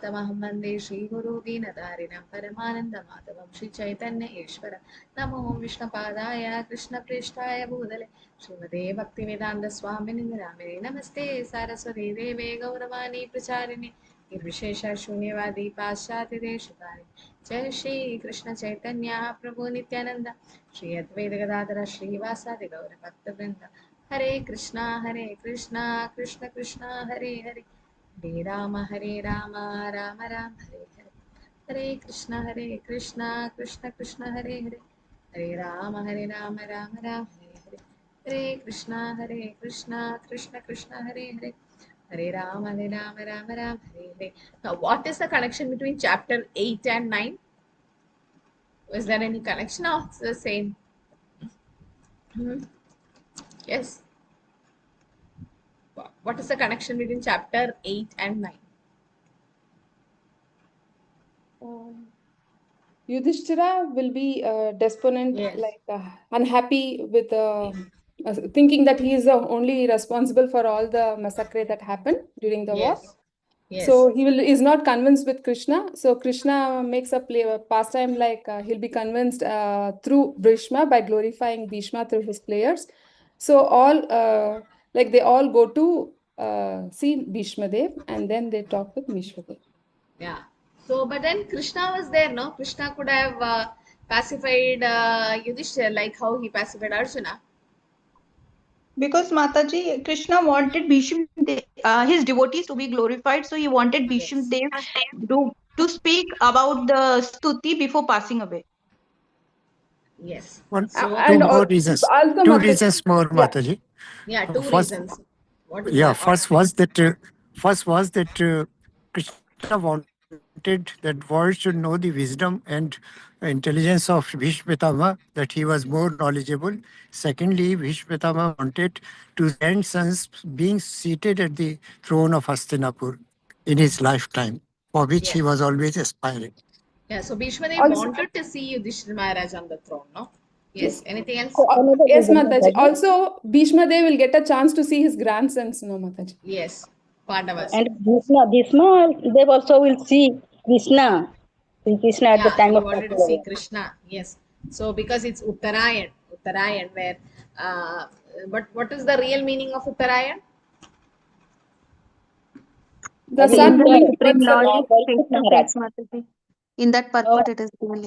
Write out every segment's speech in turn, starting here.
तमहं वन्दे श्रीगुरु दीनतारिणं परमानन्दमाधवं श्रीचैतन्य ईश्वर नमो विष्णुपादाय कृष्णप्रेष्ठाय भूतले श्रीमते भक्तिवेदान्तस्वामिनि नामिने नमस्ते सरस्वती देवे गौरवाणी प्रचारिणे निर्विशेष शून्यवादी पाश्चात्यदेशकारि जय श्री कृष्ण चैतन्य प्रभु नित्यानंद श्री अद्वैत गदाधर श्रीवासादि गौर भक्तवृंद हरे कृष्णा कृष्ण कृष्णा हरे हरे हरे राम राम राम हरे हरे कृष्णा कृष्ण कृष्ण हरे हरे हरे राम राम राम हरे कृष्णा कृष्ण कृष्ण हरे हरे हरे राम राम हरे. Now, what is the connection between chapter 8 and 9? Was there any connection? No, it's the same. Yes. What is the connection between chapter 8 and 9? Yudhishthira will be despondent, Yes. like unhappy with thinking that he is only responsible for all the massacre that happened during the war. Yes. So he is not convinced with Krishna. So Krishna makes a pastime like he'll be convinced through Bhishma by glorifying Bhishma through his players. So all like they all go to see Bhishma Dev and then they talk with Bhishma Dev. Yeah. So, but then Krishna was there, no? Krishna could have pacified Yudhishthira like how he pacified Arjuna. Because Mataji, Krishna wanted his devotees to be glorified, so he wanted Bhishma Dev to speak about the stuti before passing away. Yes. Two more reasons. Also Two reasons more, Mataji. Yeah, two reasons. What is yeah, that? first was that Krishna wanted that world should know the wisdom and intelligence of Bhishma, that he was more knowledgeable. Secondly, Bhishma wanted to send sons being seated at the throne of Hastinapur in his lifetime, for which he was always aspiring. Yeah, so Bhishma Dev wanted to see Yudhishthira Maharaj on the throne, no? Yes. Anything else? Yes, Mataji. Also, Bhishma Dev will get a chance to see his grandsons, no, Mataji. Yes, Pandavas. And Bhishma Dev also will see Krishna. Krishna at the time he of wanted to see Krishna. Yes. So because it's Uttarayan, where but what is the real meaning of Uttarayan? The sun Supreme Lord in that purport it is given.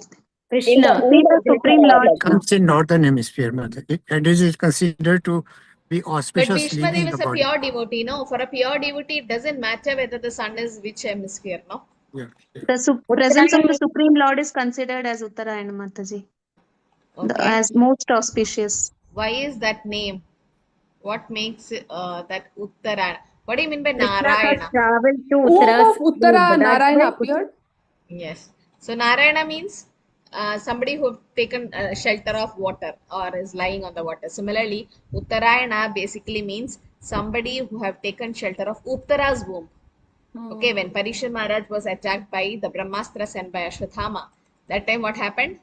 Krishna, the Supreme Lord Comes in northern hemisphere, Mataji, and it is considered to be auspicious. But Bhishma Dev is a pure devotee, no? For a pure devotee, it doesn't matter whether the sun is which hemisphere, no? Yeah. The presence of the Supreme Lord is considered as Uttarayana, Mataji. As most auspicious. Why is that name? What makes that Uttarayana? What do you mean by Krishna Narayana? traveled to Uttara Narayana appeared. Yes. So Narayana means somebody who have taken shelter of water or is lying on the water. Similarly, Uttarayana basically means somebody who have taken shelter of Uttara's womb. Okay, when Parikshit Maharaj was attacked by the Brahmastra sent by Ashwathama, that time what happened?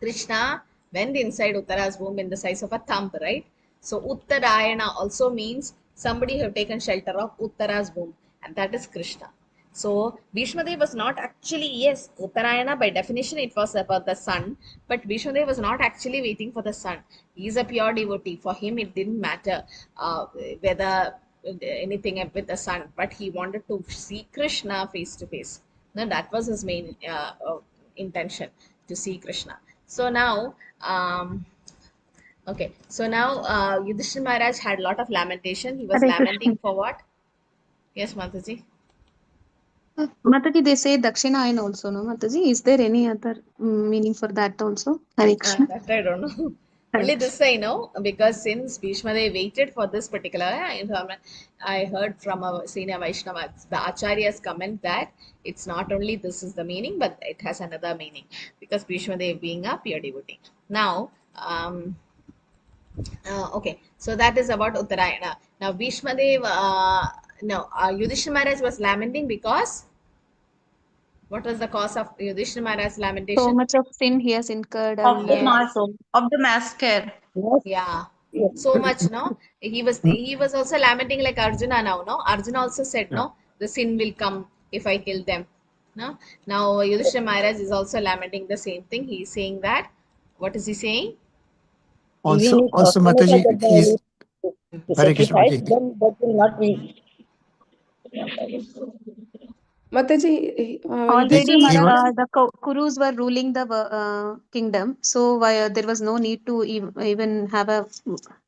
Krishna went inside Uttara's womb in the size of a thumb, right? So Uttarayana also means somebody who have taken shelter of Uttara's womb, and that is Krishna. So Bhishma Dev was not actually, yes, Uttarayana by definition it was about the sun, but Bhishma Dev was not actually waiting for the sun. He is a pure devotee. For him, it didn't matter whether anything with the sun, but he wanted to see Krishna face to face. No, that was his main intention, to see Krishna. So now, okay. So now, Yudhishthira Maharaj had a lot of lamentation. He was lamenting for what? Yes, Mataji. Mataji, they say Dakshinayan also, no, Mataji? Is there any other meaning for that also? Hare Krishna. That I don't know. Only this I know, because since Bhishma they waited for this particular I heard from a senior Vaishnava, the Acharya's comment that it's not only this is the meaning, but it has another meaning, because Bhishma Dev being a pure devotee. Now, okay, so that is about Uttarayana. Now, Bhishma Dev, Yudhishthira Maharaj was lamenting because what was the cause of Yudhishthira Maharaj's lamentation? So much of sin he has incurred. Of the massacre. Yeah, so much, no? He was also lamenting like Arjuna now, no? Arjuna also said, no, the sin will come if I kill them. No? Now Yudhishthira Maharaj is also lamenting the same thing. He is saying that, what is he saying? Even if Also Astaneta Mataji, Gadda to Hare Krishna sacrifice, Mataji. then that will not be. Mataji, Yudhishthira Already, He was, Maharaj. the Kurus were ruling the kingdom, so there was no need to even have a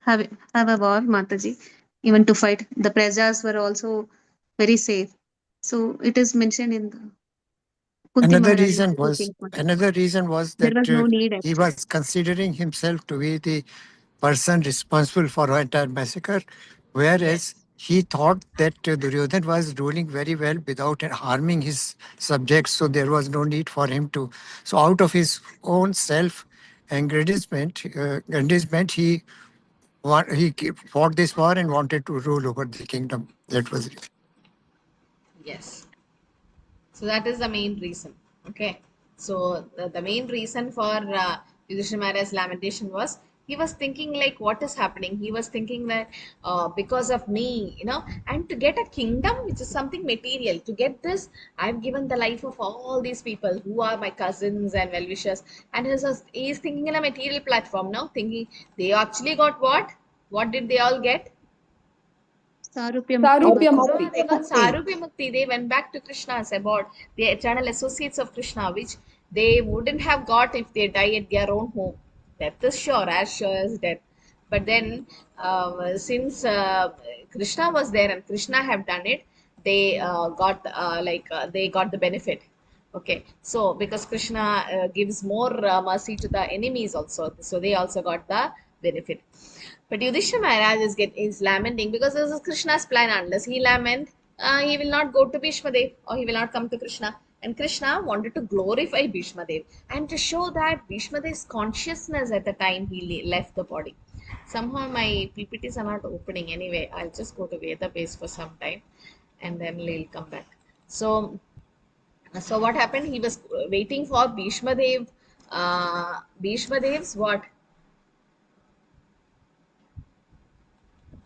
war, Mataji, even to fight. The Prajas were also very safe. So it is mentioned in the Kunti Maharaj speaking. another reason was There that was no need he actually. was considering himself to be the person responsible for the entire massacre, whereas Yes. he thought that Duryodhan was ruling very well without harming his subjects, so there was no need for him to. So, out of his own self aggrandizement, he fought this war and wanted to rule over the kingdom. That was it. Yes. So that is the main reason. Okay. So the main reason for Yudhishthira Maharaj's lamentation was he was thinking like what is happening. He was thinking that because of me, and to get a kingdom, which is something material, to get this, I've given the life of all these people who are my cousins and well-wishers. And he is thinking in a material platform now, thinking they actually got what? What did they all get? Sarupya Mukti Sarupya Mataji. Mukti. They got Sarupya Mukti. They went back to Krishna's about the eternal associates of Krishna, which they wouldn't have got if they die at their own home. Death is sure as death. But then, since Krishna was there and Krishna have done it, they they got the benefit. Okay, so because Krishna gives more mercy to the enemies also, so they also got the benefit. But Yudhishthira Maharaj is lamenting because this is Krishna's plan. Unless he lament, he will not go to Bhishma Dev or he will not come to Krishna. And Krishna wanted to glorify Bhishma Dev and to show that Bhishma Dev's consciousness at the time he left the body. Somehow my PPTs are not opening. Anyway, I'll just go to Veda base for some time and then we'll come back. So what happened? He was waiting for Bhishma Dev. Bhishma Dev's what?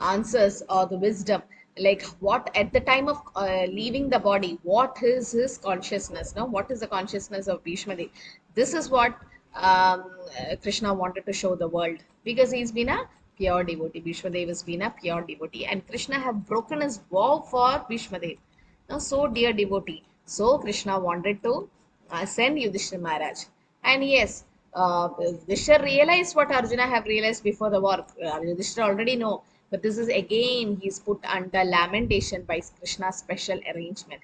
Answers or the wisdom, like what at the time of leaving the body, what is his consciousness, no, what is the consciousness of Bhishma Dev? This is what Krishna wanted to show the world, because he's been a pure devotee. Bhishma Dev has been a pure devotee and Krishna have broken his vow for Bhishma Dev, no, so dear devotee. So Krishna wanted to send Yudhishthira Maharaj. And yes, Yudhishthira realized what Arjuna have realized before the war. Yudhishthira already know, but this is again he's put under lamentation by Krishna's special arrangement.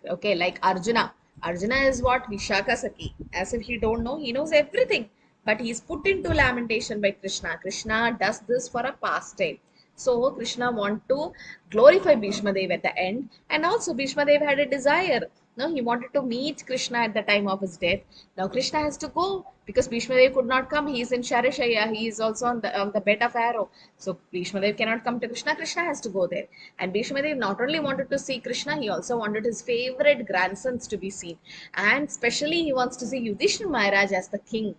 Okay, like Arjuna. Arjuna is what? Vishaka Saki. As if he don't know, he knows everything. But he's put into lamentation by Krishna. Krishna does this for a pastime. So Krishna want to glorify Bhishma Dev at the end. And also Bhishma Dev had a desire. No, he wanted to meet Krishna at the time of his death. Now Krishna has to go because Bhishma Dev could not come. He is in Sharashaya. He is also on the bed of arrow. So Bhishma Dev cannot come to Krishna. Krishna has to go there. And Bhishma Dev not only wanted to see Krishna, he also wanted his favorite grandsons to be seen. And especially he wants to see Yudhishthira Maharaj as the king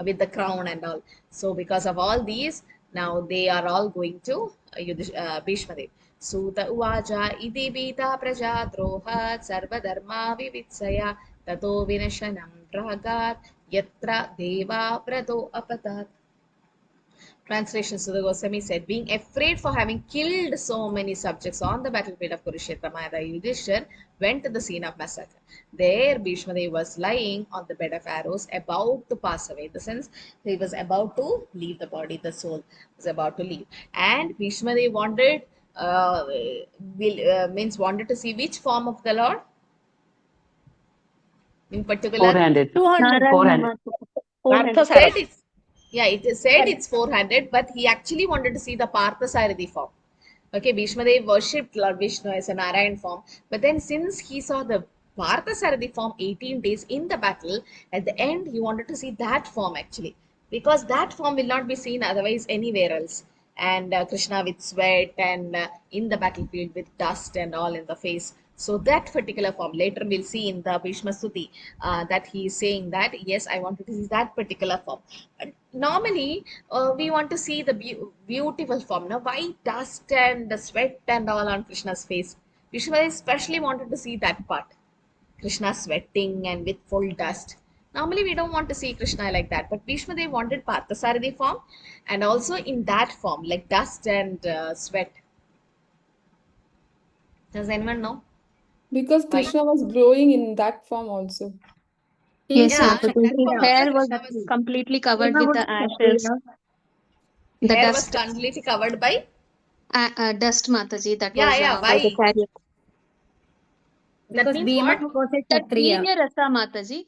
with the crown and all. So because of all these, now they are all going to Bhishma Dev. Suta uvaja iti bita prajadrohat sarvadharma vivitsaya tato vinashanam ragat yatra deva prato apatat. Translation: Sudha Goswami said, being afraid for having killed so many subjects on the battlefield of Kurukshetra, Maharaja Yudhishthir went to the scene of massacre. There, Bhishma Dev was lying on the bed of arrows, about to pass away. In the sense, he was about to leave the body, the soul was about to leave. And Bhishma Dev wanted, wanted to see which form of the Lord? In particular, 400. 200. 400. Partha said Sarathi. it's, yeah, it is said it's 400, but he actually wanted to see the Parthasarathi form. Okay, Bhishma Dev worshipped Lord Vishnu as a Narayan form, but then since he saw the Parthasarathi form 18 days in the battle, at the end he wanted to see that form actually, because that form will not be seen otherwise anywhere else. And Krishna with sweat and in the battlefield with dust and all in the face. So that particular form, later we'll see in the Bhishma Stuti that he is saying that, yes, I wanted to see that particular form. But normally, we want to see the beautiful form. Now, why dust and the sweat and all on Krishna's face? Vishnu especially wanted to see that part. Krishna sweating and with full dust. Normally, we don't want to see Krishna like that, but Bhishma Dev wanted Parthasarathi form, and also in that form, like dust and sweat. Does anyone know? Because Why? Krishna was glowing in that form also. Yes, Yeah, Mataji. in that His form hair also was Krishna was completely covered with the ashes, the hair was dust, completely covered by. dust, Mataji. That Yeah, was yeah. by the Why? chariot. That Because means Bhima what? was a That Kshatriya. Veerya Rasa, Mataji.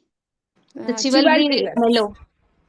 The Chivalry chivalry rest. mellow.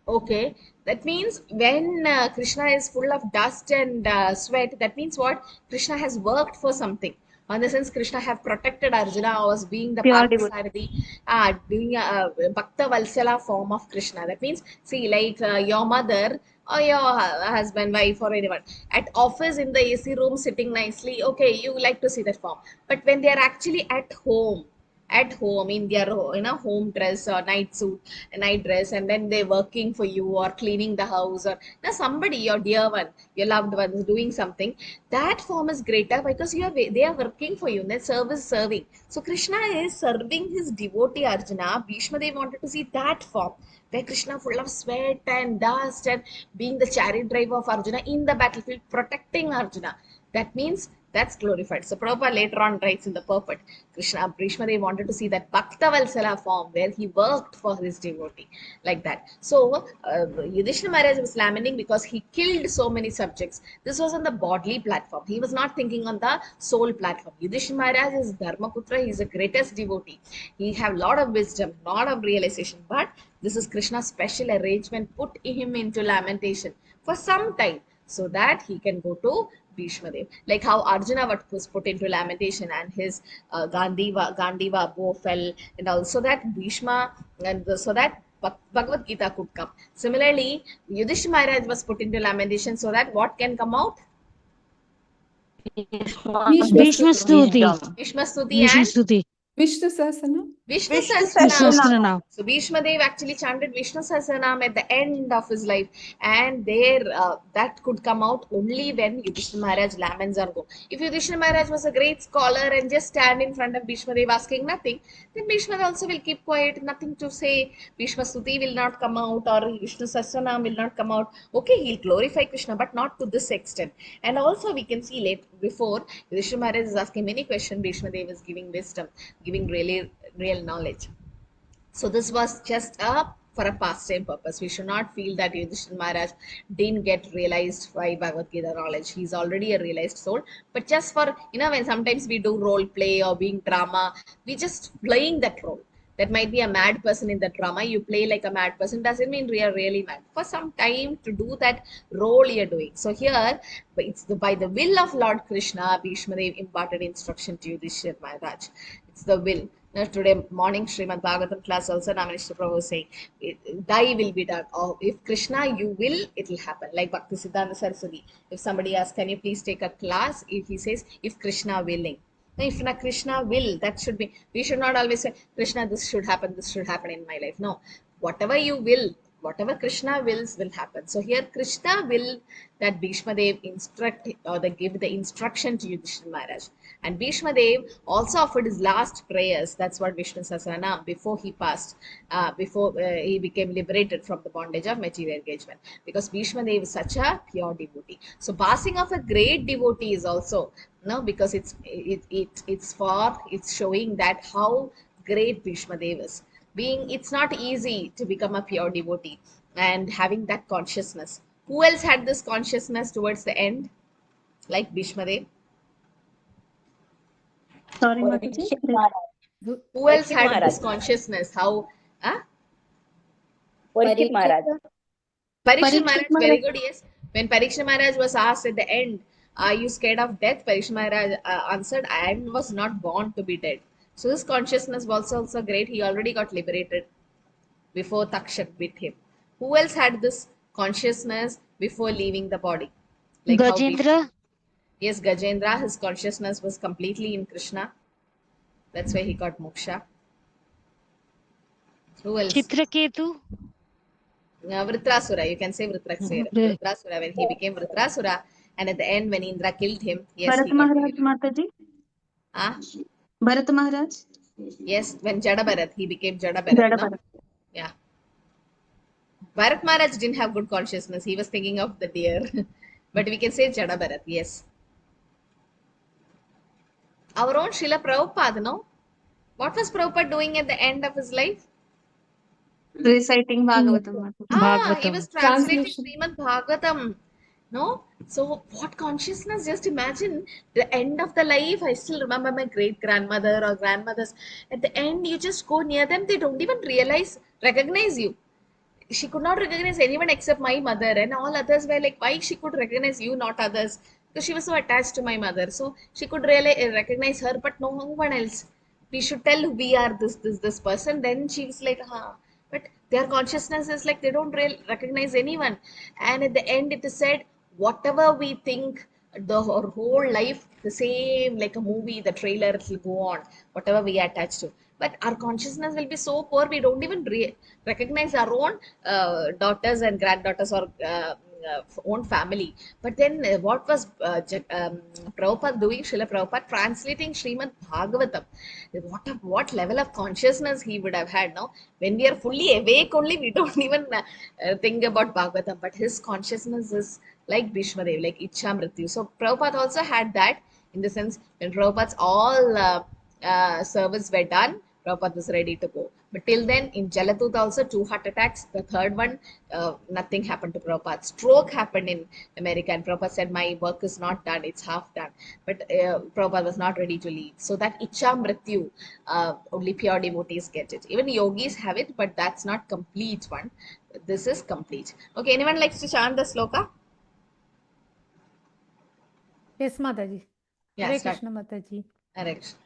Okay, that means when Krishna is full of dust and sweat, that means what? Krishna has worked for something. On the sense, Krishna have protected Arjuna, was being the Pure devotee. Parthasarathi, doing a Bhakta Valsala form of Krishna. That means, see, like your mother or your husband, wife, or anyone at office in the AC room sitting nicely, okay, you like to see that form. But when they are actually at home in their home dress or night dress, and then they're working for you or cleaning the house, or somebody, your dear one, your loved one is doing something, that form is greater because they are working for you, and that serving. So Krishna is serving his devotee Arjuna. Bhishma, they wanted to see that form where Krishna full of sweat and dust and being the chariot driver of Arjuna in the battlefield protecting Arjuna. That means that's glorified. So Prabhupada later on writes in the purport, Krishna, Bhishma, they wanted to see that Bhakta Valsala form where he worked for his devotee, like that. So Yudhishthira Maharaj was lamenting because he killed so many subjects. This was on the bodily platform. He was not thinking on the soul platform. Yudhishthira Maharaj is Dharmaputra. He is the greatest devotee. He have lot of wisdom, lot of realization. But this is Krishna's special arrangement, put him into lamentation for some time so that he can go to Bhishma Dev. Like how Arjuna was put into lamentation and his Gandiva bow fell, and also that Bhishma, and so that Bhagavad Gita could come. Similarly, Yudhishthira Maharaj was put into lamentation so that what can come out? Bhishma Bhishma Stuti. Stuti. Bhishma Stuti Bhishma and Stuti. Vishnu Sahasranam. Vishnu Vishnu Vishnu Sahasranam. Sahasranam. So Bhishma Dev actually chanted Vishnu Sahasranam at the end of his life, and there that could come out only when Yudhishthira Maharaj laments are go. If Yudhishthira Maharaj was a great scholar and just stand in front of Bhishma Dev asking nothing, then Bhishma also will keep quiet, nothing to say. Bhishma Stuti will not come out, or Vishnu Sahasranam will not come out. Okay, he'll glorify Krishna, but not to this extent. And also we can see late before Yudhishthira Maharaj is asking many questions, Bhishma Dev is giving wisdom, giving really real knowledge. So this was just for a pastime purpose. We should not feel that Yudhishthira Maharaj didn't get realized by Bhagavad Gita knowledge. He's already a realized soul. But just for, when sometimes we do role play or being drama, we just playing that role. That might be a mad person in the drama. You play like a mad person. Doesn't mean we are really mad. For some time to do that role you're doing. So here, it's by the will of Lord Krishna, Bhishma Dev imparted instruction to Yudhishthira Maharaj. It's the will. Today morning Srimad Bhagavatam class also Namanishra Prabhu was saying, thy will be done. Or if Krishna you will, it will happen. Like Bhakti Siddhanta Saraswati. If somebody asks, can you please take a class? If he says, if Krishna willing. Now, if Krishna will, that should be, we should not always say, Krishna, this should happen in my life. No, whatever you will, whatever Krishna wills will happen. So here Krishna will that Bhishma Dev instruct, or they give the instruction to Yudhishthira Maharaj. And Bhishma Dev also offered his last prayers. That's what Vishnu Sahasranam, before he passed, before he became liberated from the bondage of material engagement. Because Bhishma Dev is such a pure devotee. So passing of a great devotee is also, because it's showing that how great Bhishma Dev is. It's not easy to become a pure devotee and having that consciousness. Who else had this consciousness towards the end, like Bhishma Dev? Sorry, Parikshit Mataji. Maharaj. Who else Parikshit had Maharaj. this consciousness? How? Parikshit Maharaj. Parikshit Maharaj, very Maharaj. good, yes. When Parikshit Maharaj was asked at the end, are you scared of death? Parikshit Maharaj answered, I was not born to be dead. So his consciousness was also great. He already got liberated before Takshak bit him. Who else had this consciousness before leaving the body? Like how Gajendra. yes, Gajendra, his consciousness was completely in Krishna. That's why he got moksha. Who else? Chitraketu. Vritrasura, you can say Vritrasura, when he became Vritrasura, and at the end when Indra killed him, yes, Bharat he got Maharaj, liberated. Mataji. Ah, Bharat Maharaj. Yes, when Jada Bharat, he became Jada Bharat, Jada no? Bharat. Yeah. Bharat Maharaj didn't have good consciousness. He was thinking of the deer. But we can say Jada Bharat, yes. Our own Srila Prabhupada, no? What was Prabhupada doing at the end of his life? Reciting Bhagavatam, Mataji. Ah, he was translating Translation. Srimad Bhagavatam. No? So, what consciousness? Just imagine the end of the life. I still remember my great grandmother or grandmothers. At the end, you just go near them, they don't even recognize you. She could not recognize anyone except my mother, and all others were like, why she could recognize you, not others? Because she was so attached to my mother. So, she could really recognize her, but no one else. We should tell we are this person. Then she was like, huh. But their consciousness is like they don't really recognize anyone. And at the end, it is said, whatever we think our whole life, the same like a movie, the trailer, it will go on, whatever we are attached to. But our consciousness will be so poor, we don't even recognize our own daughters and granddaughters or own family. But then what was Prabhupada doing? Srila Prabhupada translating Srimad Bhagavatam. What level of consciousness he would have had now? When we are fully awake only, we don't even think about Bhagavatam. But his consciousness is like Bhishma Dev, like Ichha Mrityu. So Prabhupada also had that, in the sense when Prabhupada's all service were done, Prabhupada was ready to go. But till then, in Jalatut also, 2 heart attacks. The third one, nothing happened to Prabhupada. Stroke happened in America, and Prabhupada said, my work is not done, it's half done. But Prabhupada was not ready to leave. So that Ichha Mrityu, only pure devotees get it. Even yogis have it, but that's not complete one. This is complete. Okay, anyone likes to chant the sloka? Yes, Mataji. Yeah, Hare start. Krishna, Mataji. Hare Krishna.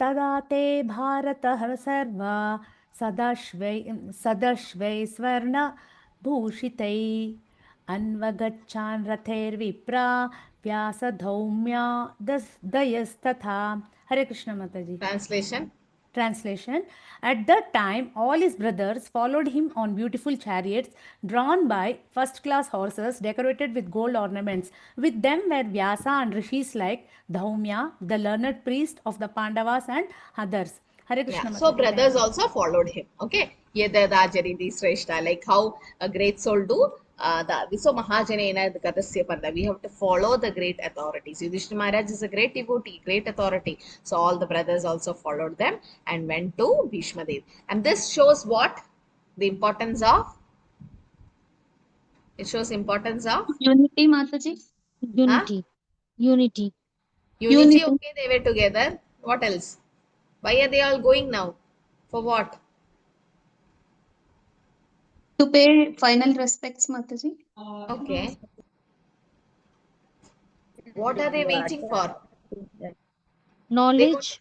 तदा ते भारतः सर्वा सदश्वै स्वर्णभूषितै अन्वगच्छान् रथैर्विप्रा व्यासधौम्या दयस्तथा. Hare Krishna, Mataji. Translation. Translation. At that time, all his brothers followed him on beautiful chariots drawn by first-class horses decorated with gold ornaments. With them were Vyasa and rishis like Dhaumya, the learned priest of the Pandavas, and others. Hare Krishna, Yeah, so Mataji. brothers also followed him. Okay. Yedada Jaridi Sreshta, like how a great soul do. The Viso Mahajanena Gatasya Panda. We have to follow the great authorities. Yudhishthira Maharaj is a great devotee, great authority. So all the brothers also followed them and went to Bhishma Dev. And this shows what? The importance of? It shows importance of? Unity, Mataji. Unity. Unity. Unity. Unity. Okay, they were together. What else? Why are they all going now? For what? To pay final respects, Mataji. Okay. What are they waiting for? They want Knowledge.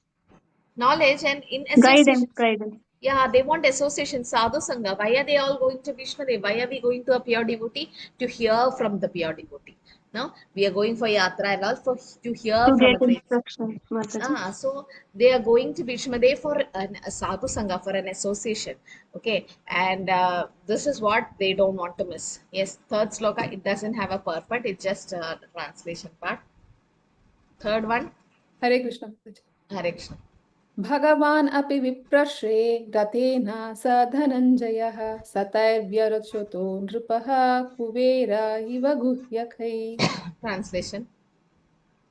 knowledge and in association. Guidance. Yeah, they want association, sadhu sangha. Why are they all going to Bhishma Dev? Why are we going to a pure devotee? To hear from the pure devotee. No, we are going for yatra and all to hear To from a get great. instructions, Mataji. So they are going to Bhishma Dev for a sadhu sangha, for an association. Okay, and this is what they don't want to miss. Yes, third sloka, it doesn't have a purport, it's just the translation part. Third one, Hare Krishna, Mataji. Hare Krishna. भगवान् अपि विप्रश्रे रथेन स धनञ्जयः सतैर्व्यरच्युतो नृपः कुबेर इव गुह्यकै. Translation.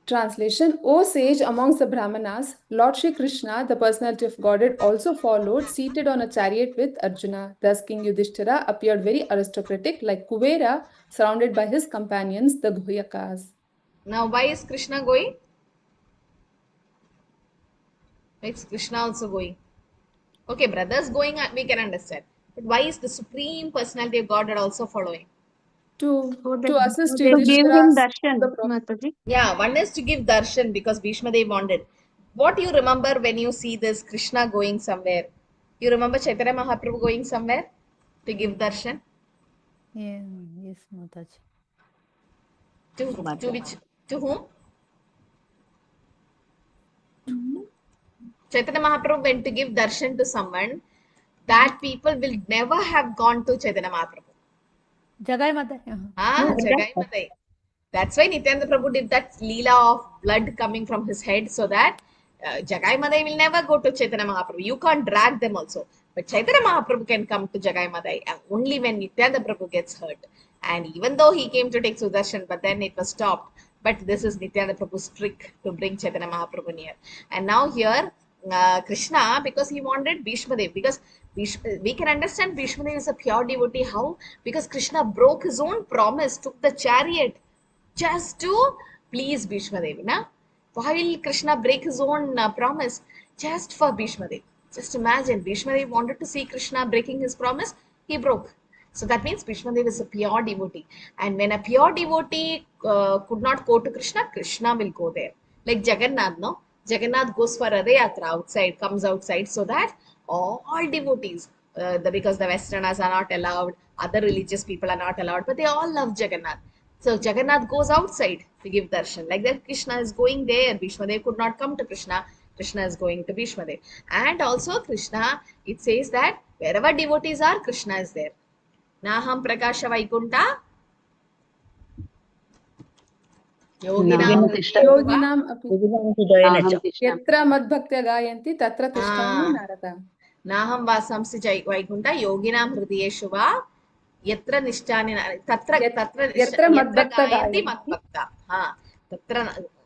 Translation: O sage amongst the Brahmanas, Lord Shri Krishna, the personality of Godhead, also followed, seated on a chariot with Arjuna. Thus King Yudhishthira appeared very aristocratic, like Kuvera, surrounded by his companions, the Guhyakas. Now, why is Krishna going? Why is Krishna also going? Okay, brothers going, we can understand. But why is the Supreme Personality of Godhead also following? To assist To give him Yudhishthira's darshan, the problem. Mataji. Yeah, one is to give darshan because Bhishma Dev wanted. What do you remember when you see this Krishna going somewhere? You remember Chaitanya Mahaprabhu going somewhere to give darshan? Yeah, yes, Mataji. To which? To whom? Chaitanya Mahaprabhu went to give darshan to someone. That people will never have gone to Chaitanya Mahaprabhu. Jagai Mata. Jagai Matai. That's why Nityananda Prabhu did that leela of blood coming from his head, so that Jagai Madai will never go to Chaitanya Mahaprabhu. You can't drag them also. But Chaitanya Mahaprabhu can come to Jagai Madai only when Nityananda Prabhu gets hurt. And even though he came to take Sudarshan, but then it was stopped. But this is Nityananda Prabhu's trick to bring Chaitanya Mahaprabhu near. And now here, Krishna, because he wanted Bhishmadev, because we can understand Bhishmadev is a pure devotee. How? Because Krishna broke his own promise, took the chariot just to please Bhishmadev. Na? While Krishna break his own promise just for Bhishmadev. Just imagine, Bhishmadev wanted to see Krishna breaking his promise, he broke. So that means Bhishmadev is a pure devotee. And when a pure devotee could not go to Krishna, Krishna will go there. Like Jagannath, no? Jagannath goes for Radha Yatra outside, comes outside so that all devotees, because the Westernners are not allowed, other religious people are not allowed, but they all love Jagannath. So Jagannath goes outside to give darshan. Like that, Krishna is going there. Bhishmadev could not come to Krishna. Krishna is going to Bhishmadev. And also Krishna, it says that wherever devotees are, Krishna is there. Naham Prakasha Vaikunta. Yoginam योगिनाम् अपि Hridayena यत्र मद्भक्त्या गायन्ति तत्र तिष्ठामि Narad Naham Vasamsi Vaikunta Yoginam Hridayeshu va Yatra Nishtani यत्र मद्भक्त्या Gayanti गायन्ति Madbhakta. Tatra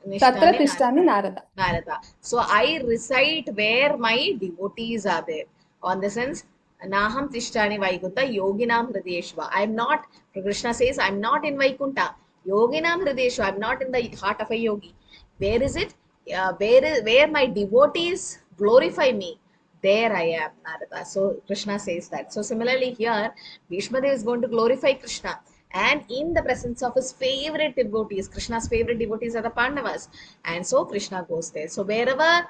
तत्र तिष्ठामि Narad. Narada. So I recite where my devotees are there. On the sense, Naham Tishtani Vaikunta Yoginam Hridayeshva. I'm not, Krishna says, I'm not in Vaikunta. Yoginam Hridayeshva. I'm not in the heart of a yogi. Where is it? Where my devotees glorify me, there I am, Narada. So Krishna says that. So similarly here, Bhishmadev is going to glorify Krishna. And in the presence of his favorite devotees, Krishna's favorite devotees are the Pandavas. And so Krishna goes there. So wherever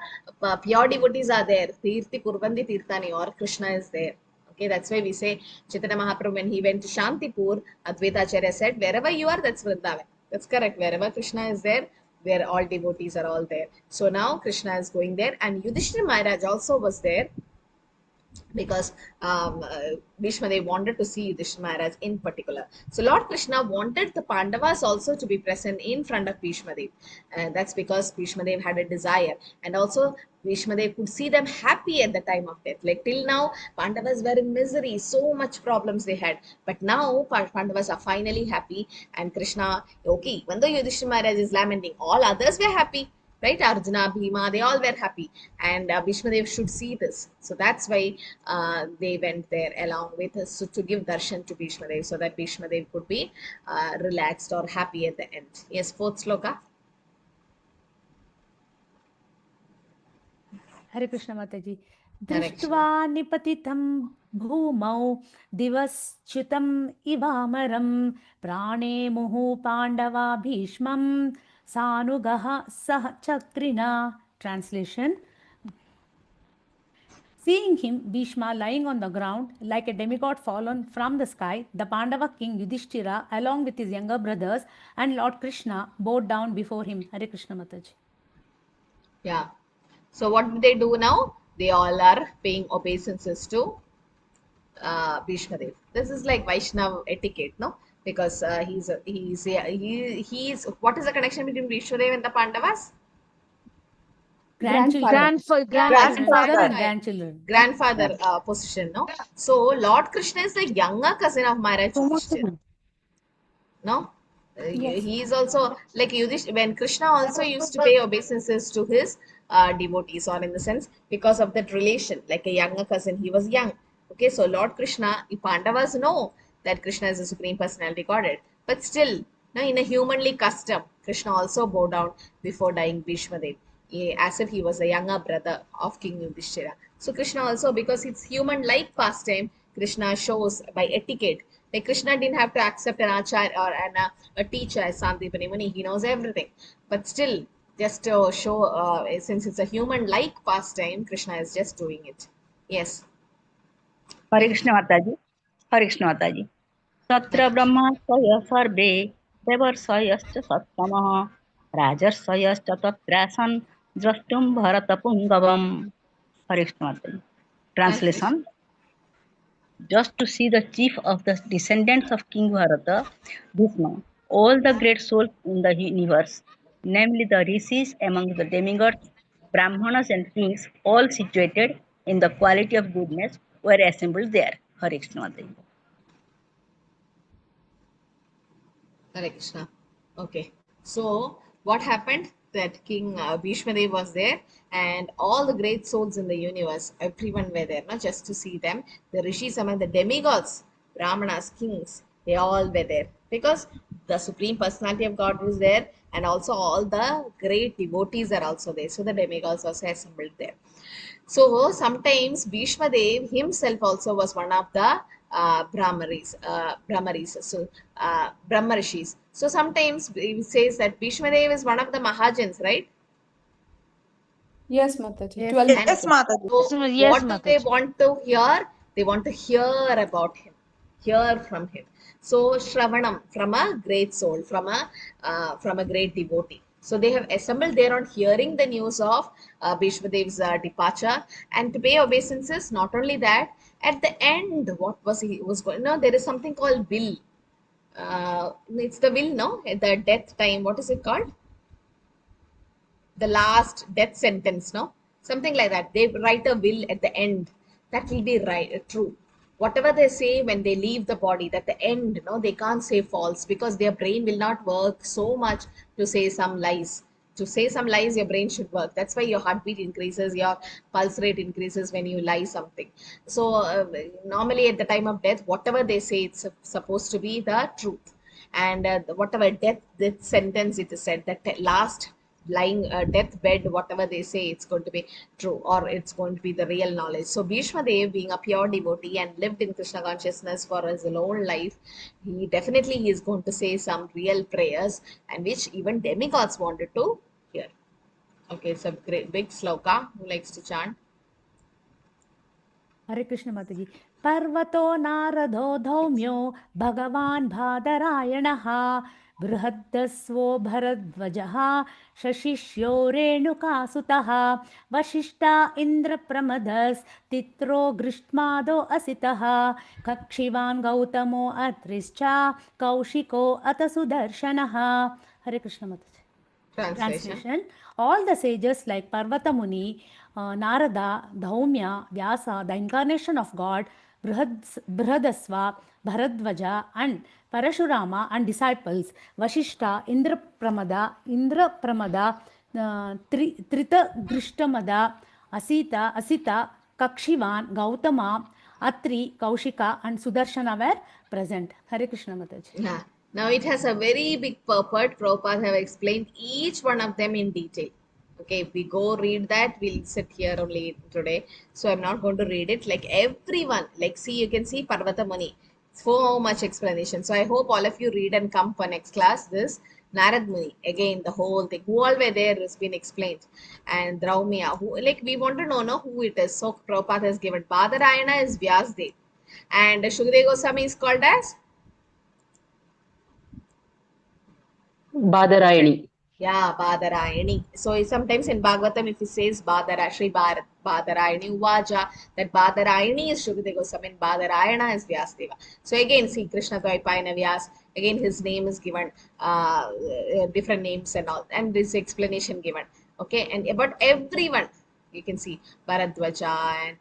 pure devotees are there, Tirthi Kurvandi Tirthani, or Krishna is there. Okay, that's why we say Chaitanya Mahaprabhu, when he went to Shantipur, Advaita Acharya said, wherever you are, that's Vrindavan. That's correct. Wherever Krishna is there, where all devotees are all there. So now Krishna is going there, and Yudhishthira Maharaj also was there, because Bhishmadev wanted to see Yudhishthira Maharaj in particular. So Lord Krishna wanted the Pandavas also to be present in front of Bhishmadev. That's because Bhishmadev had a desire, and also Bhishmadev could see them happy at the time of death. Like till now, Pandavas were in misery, so much problems they had. But now Pandavas are finally happy, and Krishna, okay, even though Yudhishthira Maharaj is lamenting, all others were happy. Right, Arjuna, Bhima, they all were happy, and Bhishmadev should see this. So that's why they went there along with us, so to give darshan to Bhishmadev, so that Bhishmadev could be relaxed or happy at the end. Yes, fourth sloka. Hare Krishna Mataji. Hare Drishtva nipatitam bhumau divaschutam ivamaram prane muhu pandava bhishmam sanugaha sah chakrina. Translation. Seeing him, Bhishma, lying on the ground like a demigod fallen from the sky, the Pandava king Yudhishthira, along with his younger brothers and Lord Krishna, bowed down before him. Hare Krishna Mataji. Yeah. So what do they do now? They all are paying obeisances to Bhishmadev. This is like Vaishnav etiquette, no? Because he's what is the connection between Bhishmadev and the Pandavas? Grandfather and grandchildren. Grandfather position, no? So Lord Krishna is like younger cousin of Maharaj Yudhishthira. No? He is also like Yudhishthira. When Krishna also used to pay obeisances to his devotees, or in the sense, because of that relation, like a younger cousin, he was young. Okay, so Lord Krishna, Pandavas know that Krishna is the Supreme Personality Godhead, but still, now in a humanly custom, Krishna also bowed down before dying Bhishmadev, as if he was a younger brother of King Yudhishthira. So Krishna also, because it's human-like pastime, Krishna shows by etiquette. Like Krishna didn't have to accept an acharya or a teacher as Sandipani Muni. He knows everything. But still, just to show, since it's a human-like pastime, Krishna is just doing it. Yes. Hare Krishna Mataji. Hare Krishna Mataji. Tatra Brahma Saya Sarve Devarsayascha Sattamaha Rajarsayascha Tatrasan Drashtum Bharata Pungavam. Hare Krishna Mataji. Translation. Just to see the chief of the descendants of King Bharata, Bhishma, all the great souls in the universe, namely the rishis among the demigods, Brahmanas and kings, all situated in the quality of goodness, were assembled there. Hare Krishna Mataji. Hare Krishna. Okay. So what happened? That King Bhishma Dev was there, and all the great souls in the universe, everyone were there, not just to see them. The rishis among the demigods, brahmanas, kings, they all were there because the supreme personality of God was there, and also all the great devotees are also there. So the demigods also assembled there. So sometimes Bhishma Dev himself also was one of the Brahmaris, so Brahma Rishis. So sometimes it says that Bhishma Dev is one of the Mahajans, right? Yes, Mataji. Yes. 12 And Yes, Mataji. so Yes, what do they Mataji. want to hear? They want to hear about him, hear from him. So Shravanam from a great soul, from a great devotee. So they have assembled there on hearing the news of Bhishma Dev's departure and to pay obeisances. Not only that, at the end, what was he was going? No, there is something called will. It's the will, no? At the death time, what is it called? The last death sentence, no, something like that. They write a will at the end that will be right, true. Whatever they say when they leave the body, that the end, no, they can't say false because their brain will not work so much to say some lies. To say some lies, your brain should work. That's why your heartbeat increases, your pulse rate increases when you lie something. So normally at the time of death, whatever they say, it's supposed to be the truth. And whatever death sentence it is said, that last lying deathbed, whatever they say, it's going to be true or it's going to be the real knowledge. So Bhishma Dev, being a pure devotee and lived in Krishna consciousness for his whole life, he is going to say some real prayers and which even demigods wanted to hear. Okay, it's a great big sloka. Who likes to chant? हरे कृष्ण माताजी. पर्वतो नारदो धौम्यो भगवान् बादरायणः बृहद्दस्वो भरद्वजः शशिष्यो रेणुकासुतः वसिष्ठा इन्द्रप्रमदस्तित्रो गृष्मादो असितः कक्षिवान् गौतमो अत्रिश्च कौशिको अत सुदर्शनः. हरे कृष्ण माताजी. Translation. All the sages like Parvata Muni, Narada, Dhaumya, Vyasa, the incarnation of God, Brihadasva, Bharadvaja, and Parashurama and disciples, Vashishta, Indra-pramada, Trita Grishtamada, Asita, Kakshivan, Gautama, Atri, Kaushika, and Sudarshana were present. Hare Krishna Mataji. Yeah. Now it has a very big purport. Prabhupada have explained each one of them in detail. Okay, if we go read that, we'll sit here only today. So I'm not going to read it. Like everyone, like see, you can see Parvata Muni. So much explanation. So I hope all of you read and come for next class. This Narad Muni, again, the whole thing. Who all were there has been explained. And Draumya, who, like we want to know who it is. So Prabhupada has given. Badarayana is Vyasdev. And Shukadeva Goswami is called as? Badarayani. Yeah, Badarayani. So sometimes in Bhagavatam, if he says Badarayani Uvaja, that Badarayani is Shukadeva Goswami and Badarayana is Vyasdeva. So again, see Krishna Dvaipayana Vyas, again his name is given, different names and all, and this explanation given. Okay, and about everyone, you can see Bharadwaja and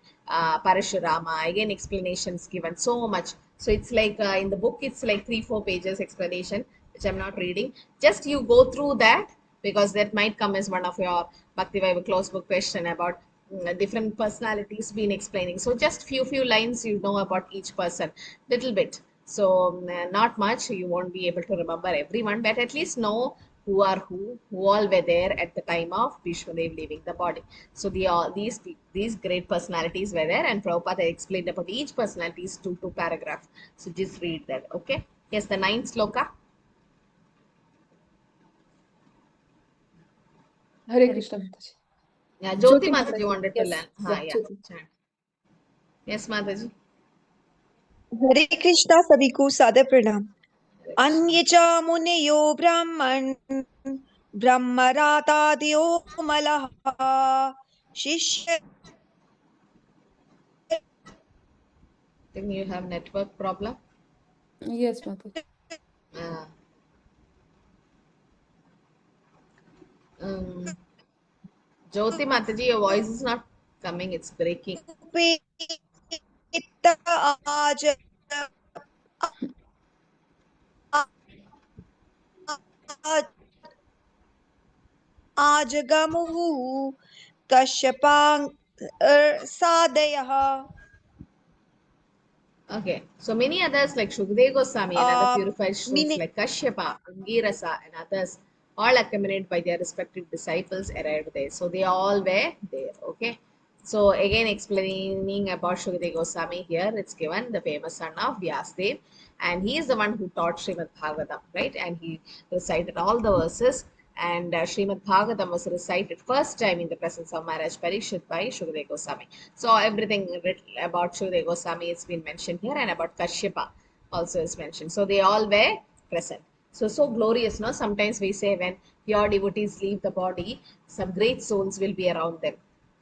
Parashurama, again explanations given, so much. So it's like in the book, it's like 3-4 pages explanation, which I'm not reading. Just you go through that because that might come as one of your Bhakti Vibe close book question about different personalities being explaining. So just few lines you know about each person, little bit. So not much. You won't be able to remember everyone, but at least know who all were there at the time of Bhishma Dev leaving the body. So these great personalities were there, and Prabhupada explained about each personalities two paragraphs. So just read that. Okay. Yes, the 9th sloka. Hare Krishna Mataji. Yeah, Jyoti Jyoti Mataji Mataji. wanted to Yes. learn. Yeah, Yeah, Jyoti. chant. Yes, Mataji. हरे कृष्णा सभी को सादर प्रणाम अन्य च मुनयो ब्राह्मण ब्रह्मरातादियो मलः शिष्य Think you have network problem? Yes, Mataji. Uh, um, Jyoti Mataji, your voice is not coming, it's breaking. उपेता आज आजगमुः कश्यपां साधयः Okay, so many others like Shukdev Goswami and other purified souls meaning like Kashyapa, Angirasa, and others, all accompanied by their respective disciples, arrived there. So they all were there. Okay, so again explaining about Shukdev Goswami here, it's given the famous son of Vyasdev, and he is the one who taught Srimad Bhagavatam, right? And he recited all the verses. And Srimad Bhagavatam was recited first time in the presence of Maharaj Parikshit by Shukdev Goswami. So everything about Shukdev Goswami has been mentioned here, and about Kashyapa also is mentioned. So they all were present. So glorious, no? Sometimes we say when pure devotees leave the body, some great souls will be around them.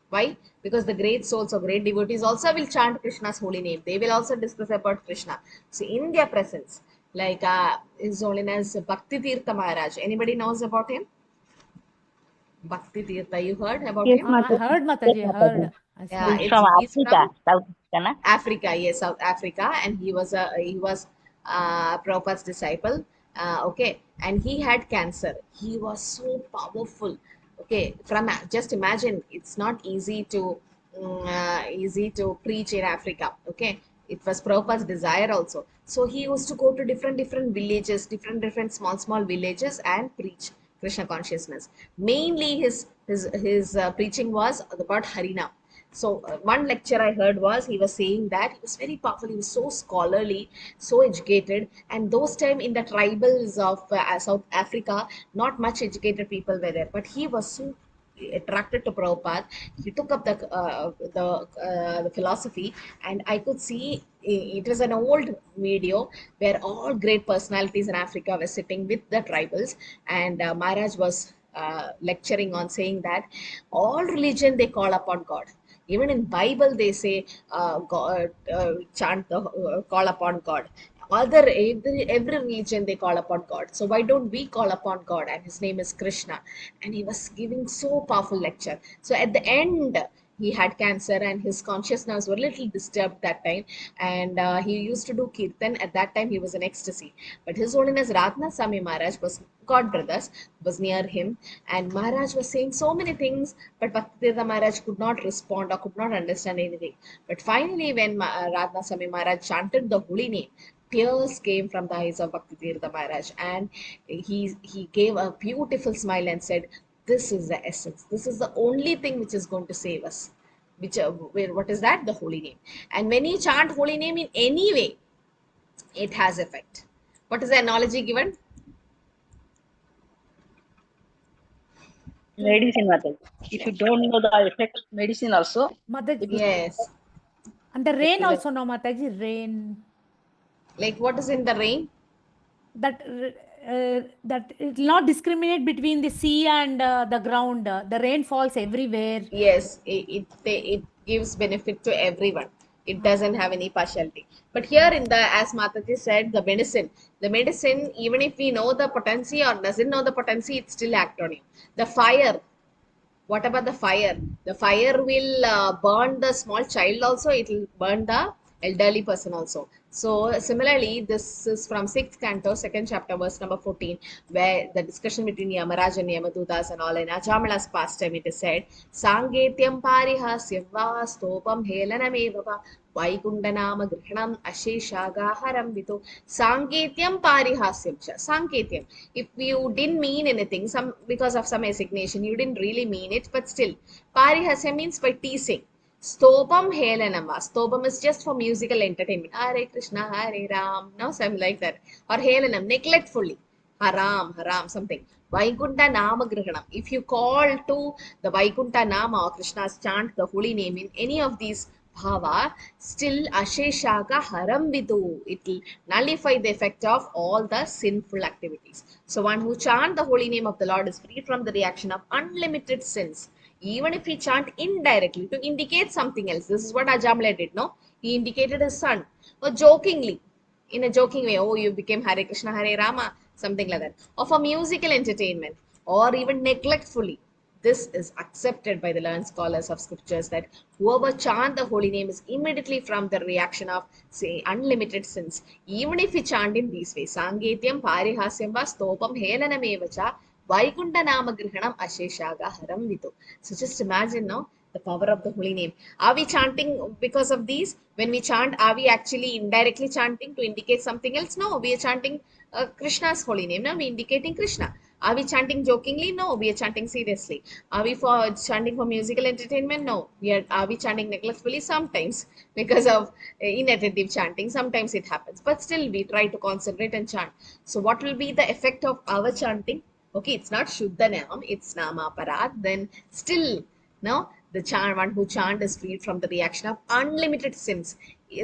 Why? Because the great souls or great devotees also will chant Krishna's holy name. They will also discuss about Krishna. So in their presence, like His Holiness Bhakti Tirtha Maharaj. Anybody knows about him? Bhakti Tirtha, you heard about Yes, him? I Mataji. heard, Yes, Mataji, I heard. Mataji. Yeah, He's from he's Africa, from South Africa, na? Africa, yes, South Africa, and he was Prabhupada's disciple. Okay, and he had cancer. He was so powerful. Okay, from just imagine, it's not easy to preach in Africa. Okay, it was Prabhupada's desire also. So he used to go to different villages, different small villages, and preach Krishna consciousness. Mainly his preaching was about Harinam. So one lecture I heard was he was saying that he was very powerful. He was so scholarly, so educated, and those time in the tribals of South Africa, not much educated people were there. But he was so attracted to Prabhupada. He took up the philosophy, and I could see it was an old video where all great personalities in Africa were sitting with the tribals, and Maharaj was lecturing on saying that all religion they call upon God. Even in Bible they say God, chant the call upon God. Every religion they call upon God. So why don't we call upon God? And his name is Krishna. And he was giving so powerful lecture. So at the end, he had cancer and his consciousness were a little disturbed that time, and he used to do kirtan. At that time he was in ecstasy, but His Holiness Ratna Sami Maharaj was god brothers, was near him, and Maharaj was saying so many things, but Bhaktivedanta Maharaj could not respond or could not understand anything. But finally when Ratna Sami Maharaj chanted the holy name, tears came from the eyes of Bhaktivedanta Maharaj, and he gave a beautiful smile and said, this is the essence. This is the only thing which is going to save us. What is that? The holy name. And when you chant holy name in any way, it has effect. What is the analogy given? Medicine, Mataji. If you don't know the effect of medicine also, Mataji. it is Yes. And the rain effective. also, no, Mataji, rain. Like what is in the rain? That that it will not discriminate between the sea and the ground. The rain falls everywhere. Yes, it gives benefit to everyone. It doesn't have any partiality. But here in the, as Mataji said, the medicine, even if we know the potency or doesn't know the potency, it still act on you. The fire, what about the fire? The fire will burn the small child also, it will burn the elderly person also. So similarly, this is from 6th canto, 2nd chapter, verse number 14, where the discussion between Yamaraj and Yamadutas and all in Ajamala's pastime, it is said, Sangetyam parihasyam va stopam helanameva va Vaikundanama Grihanam Asheshagaharam Vito Sanketyam Parihasyam cha. Sanketyam. If you didn't mean anything, some because of some assignation, you didn't really mean it, but still, Parihasya means by teasing. Stopam Helanama. Stopam is just for musical entertainment. Hare Krishna, Hare Ram. Now, something like that. Or Helanam, neglectfully. Haram, something. Vaikunta Nama Grihanam. If you call to the Vaikunta Nama or Krishna's chant, the holy name in any of these bhava, still Asheshaka Haram Vidu. It will nullify the effect of all the sinful activities. So one who chant the holy name of the Lord is free from the reaction of unlimited sins. Even if he chant indirectly to indicate something else. This is what Ajamala did, no? He indicated his son, or jokingly, in a joking way, oh, you became Hare Krishna, Hare Rama, something like that. Or for musical entertainment, or even neglectfully. this is accepted by the learned scholars of scriptures that whoever chant the holy name is immediately from the reaction of, say, unlimited sins. Even if we chant in these ways, Sangetyam, Parihasyam, va Stopam, Helanam Vaikunta Nama Grihanam Asheshaga Haram Vitu. So just imagine now the power of the holy name. Are we chanting because of these? When we chant, are we actually indirectly chanting to indicate something else? No, we are chanting Krishna's holy name. Now we indicating Krishna. Are we chanting jokingly? No, we are chanting seriously. Are we chanting for musical entertainment? No. Are we chanting neglectfully? Sometimes because of inattentive chanting. Sometimes it happens. But still we try to concentrate and chant. So what will be the effect of our chanting? Okay, it's not Shuddha Nam, it's Nama Parad. Then still, no, the one who chant is freed from the reaction of unlimited sins.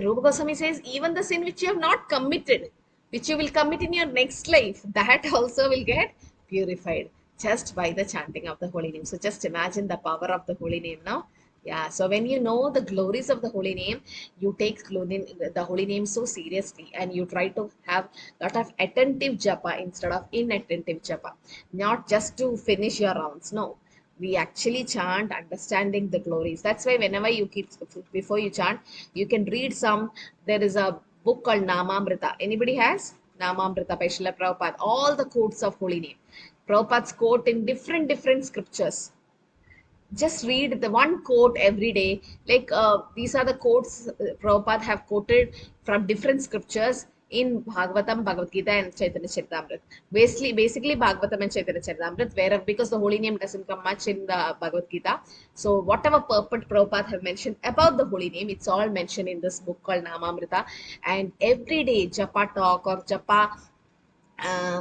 Rupa Goswami says, even the sin which you have not committed, which you will commit in your next life, that also will get purified just by the chanting of the holy name. So just imagine the power of the holy name now. Yeah, so when you know the glories of the holy name, you take the holy name so seriously and you try to have a lot of attentive japa instead of inattentive japa. Not just to finish your rounds, no. We actually chant understanding the glories. That's why whenever you keep, before you chant, you can read some, there is a book called Namamrita. Anybody has? Namamrita by Srila Prabhupada. All the quotes of holy name. Prabhupada's quote in different scriptures. Just read the one quote every day. Like these are the quotes Prabhupada have quoted from different scriptures in Bhagavatam, Bhagavad Gita, and Chaitanya Charitamrita. Basically Bhagavatam and Chaitanya Charitamrita, where because the holy name doesn't come much in the Bhagavad Gita. So whatever purport Prabhupada have mentioned about the holy name, it's all mentioned in this book called Namamrita. And every day japa talk or japa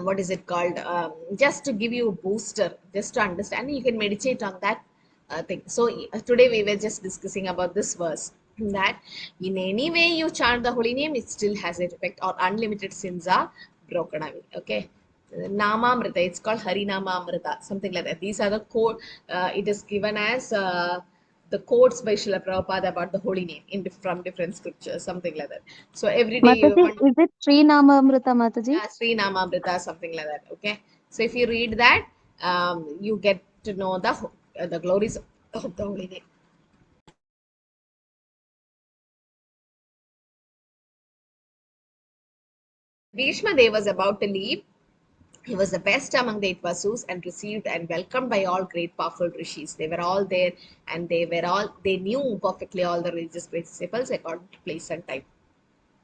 what is it called, just to give you a booster, just to understand, you can meditate on that thing. So today we were just discussing about this verse, that in any way you chant the holy name, it still has an effect, or unlimited sins are broken away. Okay, Namamrita, it's called Harinamamrita, something like that. These are the code, it is given as the quotes by Srila Prabhupada about the holy name from different scriptures, something like that. So every day you Mataji, is it Sri Namamrita, Mataji? yeah, Sri Namamrita, something like that. Okay, so if you read that, you get to know the glories of the holy name. Bhishma Dev was about to leave. He was the best among the 8 Vasus and received and welcomed by all great powerful rishis. They were all there and they knew perfectly all the religious principles according to place and time.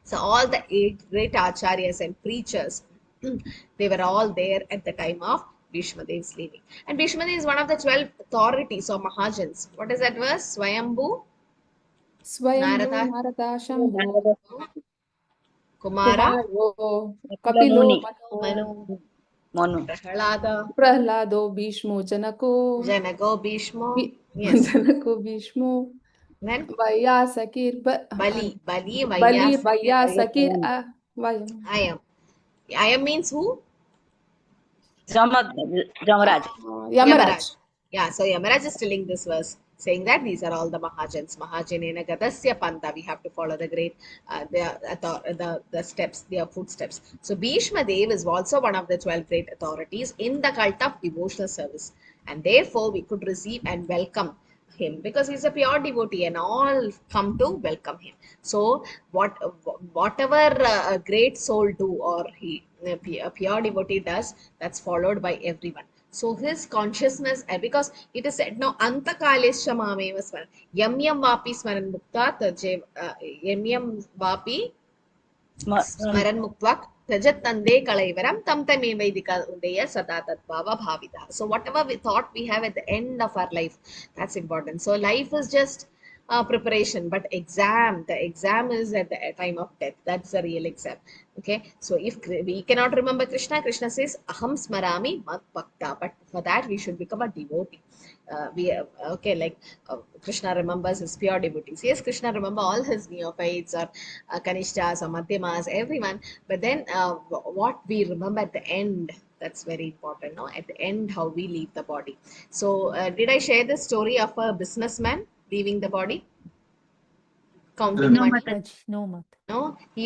So all the 8 great acharyas and preachers, they were all there at the time of Bhishma Dev's leaving. And Bhishma Dev is one of the 12 authorities or Mahajans. What is that verse? Swayambhu, Swayambhu Narada, Narada Shambhu Kumara, Kumaro Kapilo Manu, Manu. Prahalada, Prahlado Bhishmo Janako Janago, Bhishmo. Yes. Janako Bhishmo Then Vyasakir Bali, Bali Vyasakir. Vyasakir I am means who? Jamaraj. Yamaraj. Yeah, so Yamaraj is telling this verse, saying that these are all the Mahajans. Mahajanena Gadasya Panta. We have to follow the great, the steps, their footsteps. So Bhishma Dev is also one of the 12 great authorities in the cult of devotional service. And therefore, we could receive and welcome him because he's a pure devotee and all come to welcome him. So whatever a great soul do, or a pure devotee does, that's followed by everyone. So his consciousness, because it is said, no, antakalesha mameva smaran, yam yam vapi smaran mukta yam yam vapi smaran muktva tajat tande kalaivaram tam tamevaidika udeya satatat bhava bhavita. So whatever we thought we have at the end of our life, that's important. So life is just preparation, but the exam is at the time of death. That's the real exam. Okay, so if we cannot remember Krishna, Krishna says aham smarami mat bhakta, but for that we should become a devotee. Like Krishna remembers his pure devotees. Yes, Krishna remember all his neophytes or kanishtas or madhyamas, everyone, but then what we remember at the end, that's very important. No, at the end, how we leave the body. So did I share the story of a businessman leaving the body? counting No, money. Mataji. No, Mataji. No, he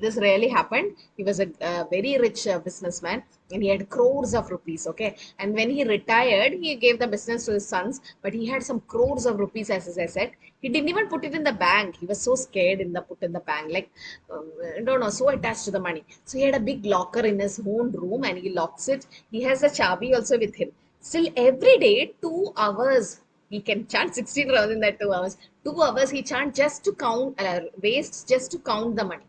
this really happened. He was a very rich businessman and he had crores of rupees. Okay, and when he retired, he gave the business to his sons, but he had some crores of rupees, as I said. He didn't even put it in the bank. He was so scared in the put in the bank, like I don't know, so attached to the money. So he had a big locker in his own room and he locks it. He has a chabi also with him. Still, every day, 2 hours he can chant 16 rounds in that 2 hours. 2 hours he chant just to count, wastes just to count the money.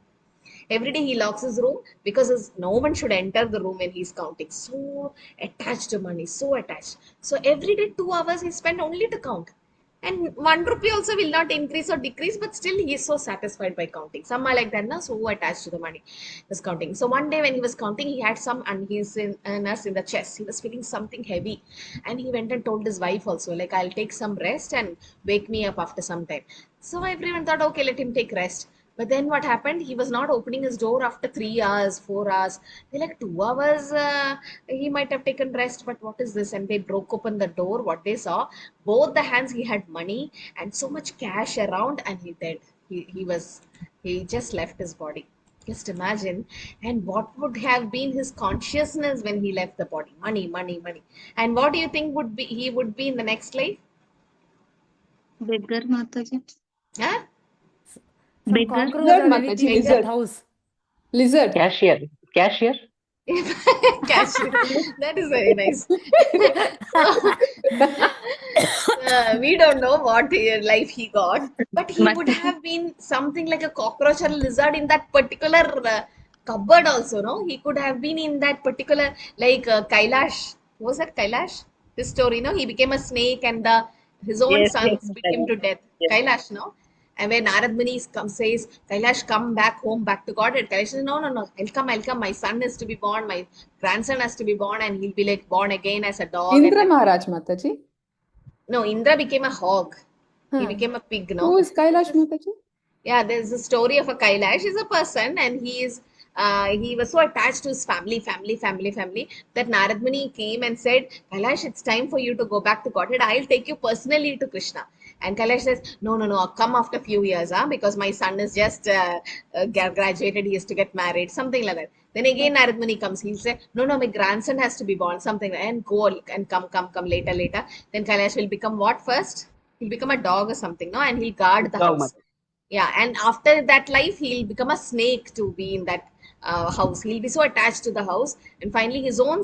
Every day he locks his room because no one should enter the room when he's counting. So attached to money, so attached. So every day 2 hours he spent only to count. And 1 rupee also will not increase or decrease, but still he is so satisfied by counting. Some are like that, na? So attached to the money, was counting. So one day when he was counting, he had some uneasiness in the chest. He was feeling something heavy, and he went and told his wife also, like, I'll take some rest and wake me up after some time. So everyone thought, okay, let him take rest. But then what happened? He was not opening his door after 3 hours, 4 hours. They're like 2 hours. He might have taken rest, but what is this? And they broke open the door. What they saw, both the hands he had money and so much cash around, and he dead. He just left his body. Just imagine. And what would have been his consciousness when he left the body? Money, money, money. And what do you think he would be in the next life? Beggar, Mataji. Huh? Some Beggar. cockroach Lizard, or Mataji, anything in lizard. that house. Lizard. Cashier. Cashew. That is very nice. So, we don't know what life he got, but he would Mataji. have been something like a cockroach or lizard in that particular cupboard also, no? He could have been in that particular, like Kailash. Was that Kailash? This story, no? He became a snake and his own Yes, yes, sons beat him to death. yes. Kailash, no? And when Narad Muni says, Kailash, come back home, back to God, and Kailash says, no, no, no, I'll come. My son is to be born, my grandson has to be born, and he'll be like born again as a dog. And Indra then, Maharaj, Mataji. no, Indra became a hog. He Huh. became a pig, Who no? is Kailash, Mataji? Yeah, there's a story of a Kailash. He's a person, and he was so attached to his family that Narad Muni came and said, Kailash, it's time for you to go back to Godhead. I'll take you personally to Krishna. And Kailash says, no, I'll come after a few years, because my son is just graduated. He has to get married, something like that. Then again, Narad Muni comes. He'll say, no, my grandson has to be born, something, and go and come later. Then Kailash will become what first? He'll become a dog or something, no? And he'll guard the Dog, house. Yeah, and after that life, he'll become a snake to be in that house. He'll be so attached to the house, and finally, his own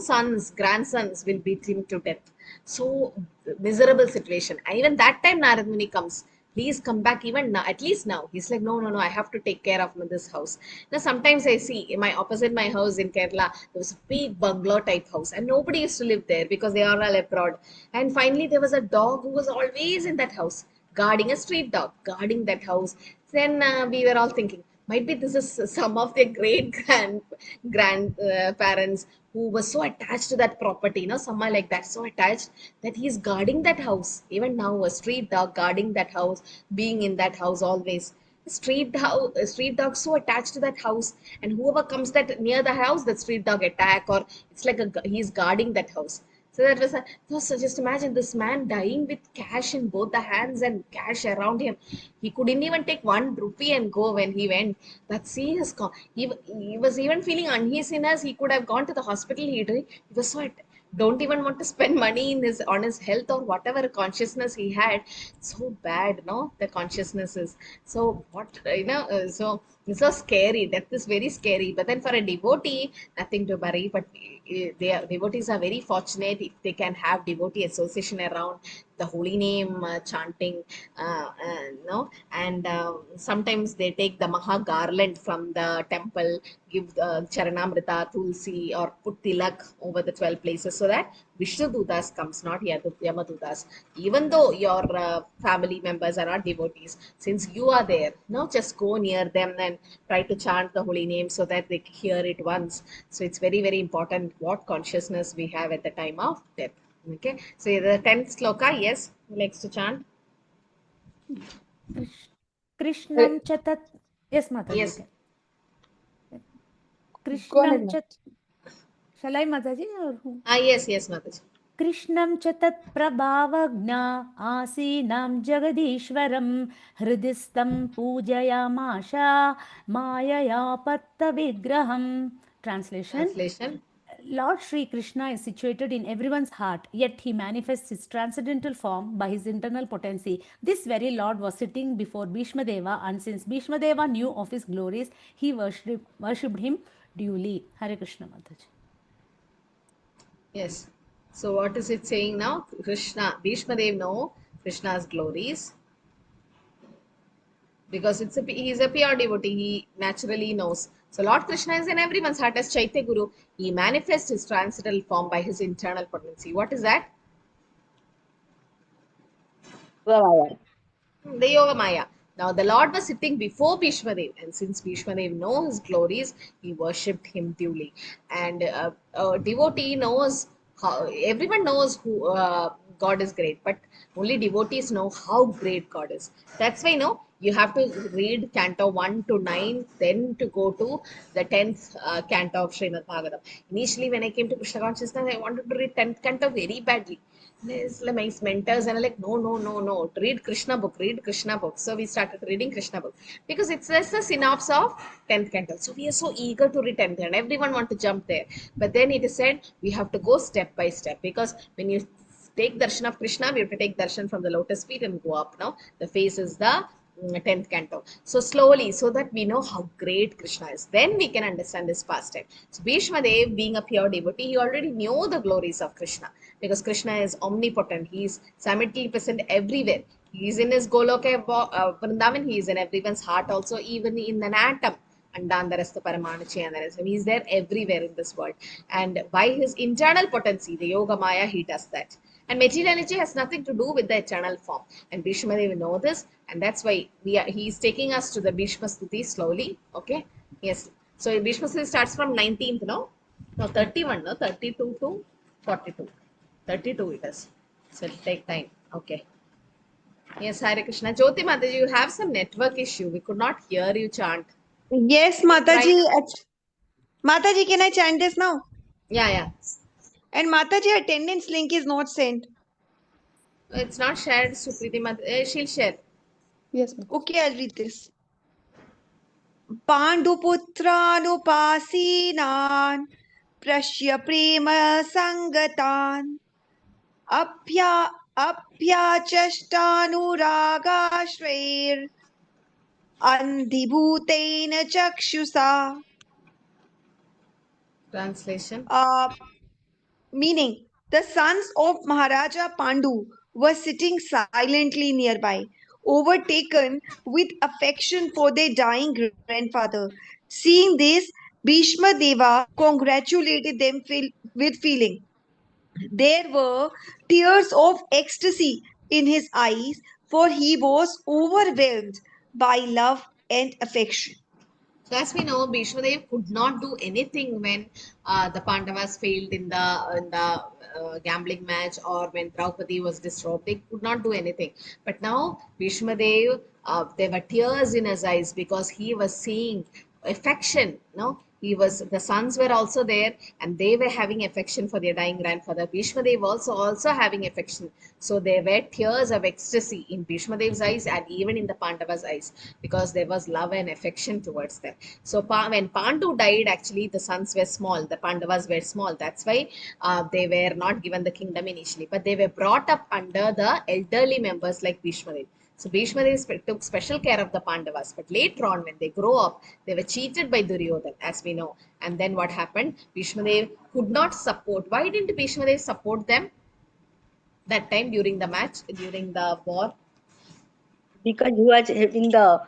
grandsons will beat him to death. So miserable situation. And even that time, Narad Muni comes. Please come back even now, at least now. He's like, no, I have to take care of this house. Now, sometimes I see in opposite my house in Kerala, there was a big bungalow type house, and nobody used to live there because they are all abroad. And finally, there was a dog who was always in that house, guarding a street dog, guarding that house. Then we were all thinking, might be this is some of their great grandparents who were so attached to that property, someone like that, so attached that he's guarding that house. Even now, a street dog guarding that house, being in that house always. A street dog so attached to that house, and whoever comes that near the house, that street dog attack, or it's like he's guarding that house. So that was so just imagine this man dying with cash in both the hands and cash around him. He couldn't even take 1 rupee and go when he went. But see he was even feeling uneasiness. He could have gone to the hospital. He was so don't even want to spend money on his health or whatever consciousness he had. So bad, no? The consciousness is so what so it's so scary. Death is very scary. But then for a devotee, nothing to worry. But devotees are very fortunate if they can have devotee association around, the holy name chanting, and sometimes they take the Maha garland from the temple, give Charanamrita, Tulsi, or put tilak over the 12 places so that Vishnu Dutas comes, not Yamadutas. Even though your family members are not devotees, since you are there, just go near them and try to chant the holy name so that they hear it once. So it's very, very important what consciousness we have at the time of death. Okay, so the 10th sloka, yes, who likes to chant? Krishnam chatat. Yes, Mataji. Yes. Go ahead, Krishnam chat. Shall I, Mataji, or who? Yes, Mataji. कृष्णं च तत्प्रभावज्ञा आसीनं जगदीश्वरं हृदि स्तं पूजयामाश मायया पत्तविग्रहम्. Translation. Translation. Lord Sri Krishna is situated in everyone's heart, yet he manifests his transcendental form by his internal potency. This very Lord was sitting before Bhishma Deva, and since Bhishma Deva knew of his glories, he worshipped him duly. Hare Krishna Mataji. Yes. So what is it saying now? Krishna, Bhishma Dev know Krishna's glories because he is a pure devotee. He naturally knows. So Lord Krishna is in everyone's heart as Chaitya Guru. He manifests his transcendental form by his internal potency. What is that? Yogamaya. The Yoga Maya. Now the Lord was sitting before Bhishma Dev, and since Bhishma Dev knows his glories, he worshipped him duly. And a devotee knows how everyone knows who God is great, but only devotees know how great God is. That's why you have to read Canto 1 to 9, then to go to the 10th canto of Srimad Bhagavatam. Initially, when I came to Krishna consciousness, I wanted to read 10th canto very badly. My mentors and like, no, read Krishna book. So we started reading Krishna book because it's just a synopsis of 10th canto. So we are so eager to read 10th and everyone want to jump there. But then it is said we have to go step by step, because when you take darshan of Krishna, we have to take darshan from the lotus feet and go up. Now the face is the 10th canto. So slowly, so that we know how great Krishna is, then we can understand this pastime. So Bhishma Dev, being a pure devotee, he already knew the glories of Krishna, because Krishna is omnipotent. He is simultaneously present everywhere. He is in his Goloka Vrindavan, he is in everyone's heart also, even in an atom. Andandarastha Paramanachi Andarasam. He is there everywhere in this world. And by his internal potency, the Yoga Maya, he does that. And material energy has nothing to do with the eternal form. And Bhishma Dev know this, and that's why he is taking us to the Bhishma Stuti slowly. Okay? Yes. So Bhishma Stuti starts from 19th, no? No, 31, no? 32 to 42. 32 it is. So it'll take time. Okay. Yes, Hare Krishna. Jyoti Mataji, you have some network issue. We could not hear you chant. Yes, Right. Mataji. Mataji, can I chant this now? Yeah. And Mataji, attendance link is not sent. It's not shared, Supriti Mataji. She'll share. Yes, ma'am. Okay, I'll read this. Panduputranupasinaan prashya prema sangatan apyachashtanuragashrair andhibhutena chakshusa. Translation. Meaning, the sons of Maharaja Pandu were sitting silently nearby, overtaken with affection for their dying grandfather. Seeing this, Bhishma Deva congratulated them with feeling. There were tears of ecstasy in his eyes, for he was overwhelmed by love and affection. So as we know, Bhishma Dev could not do anything when the Pandavas failed in the gambling match, or when Draupadi was disrobed. They could not do anything. But now Bhishma Dev, there were tears in his eyes because he was seeing affection. No, the sons were also there, and they were having affection for their dying grandfather. Bhishma Dev also having affection. So there were tears of ecstasy in Bhishma Dev's eyes and even in the Pandavas' eyes, because there was love and affection towards them. So when Pandu died, actually the sons were small, the Pandavas were small. That's why they were not given the kingdom initially, but they were brought up under the elderly members like Bhishma Dev. So Bhishma Dev took special care of the Pandavas, but later on when they grow up, they were cheated by Duryodhan, as we know. And then what happened? Bhishma Dev could not support. Why didn't Bhishma Dev support them that time during the match, during the war? Because he was having the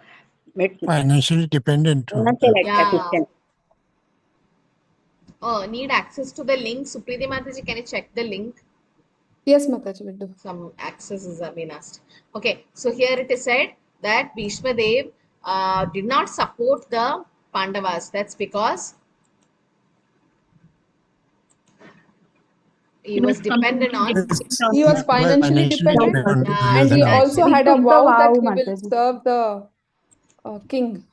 Financially dependent to financial Yeah. assistance. Oh, need access to the link. Supriti Mataji, can you check the link? Yes, Mataji, will do. Some access is been asked. Okay, so here it is said that Bhishma Dev did not support the Pandavas. That's because he was dependent on. He was financially dependent, Yeah, and he financially. also had a He took the vow that vow, he will Mataji. serve the king,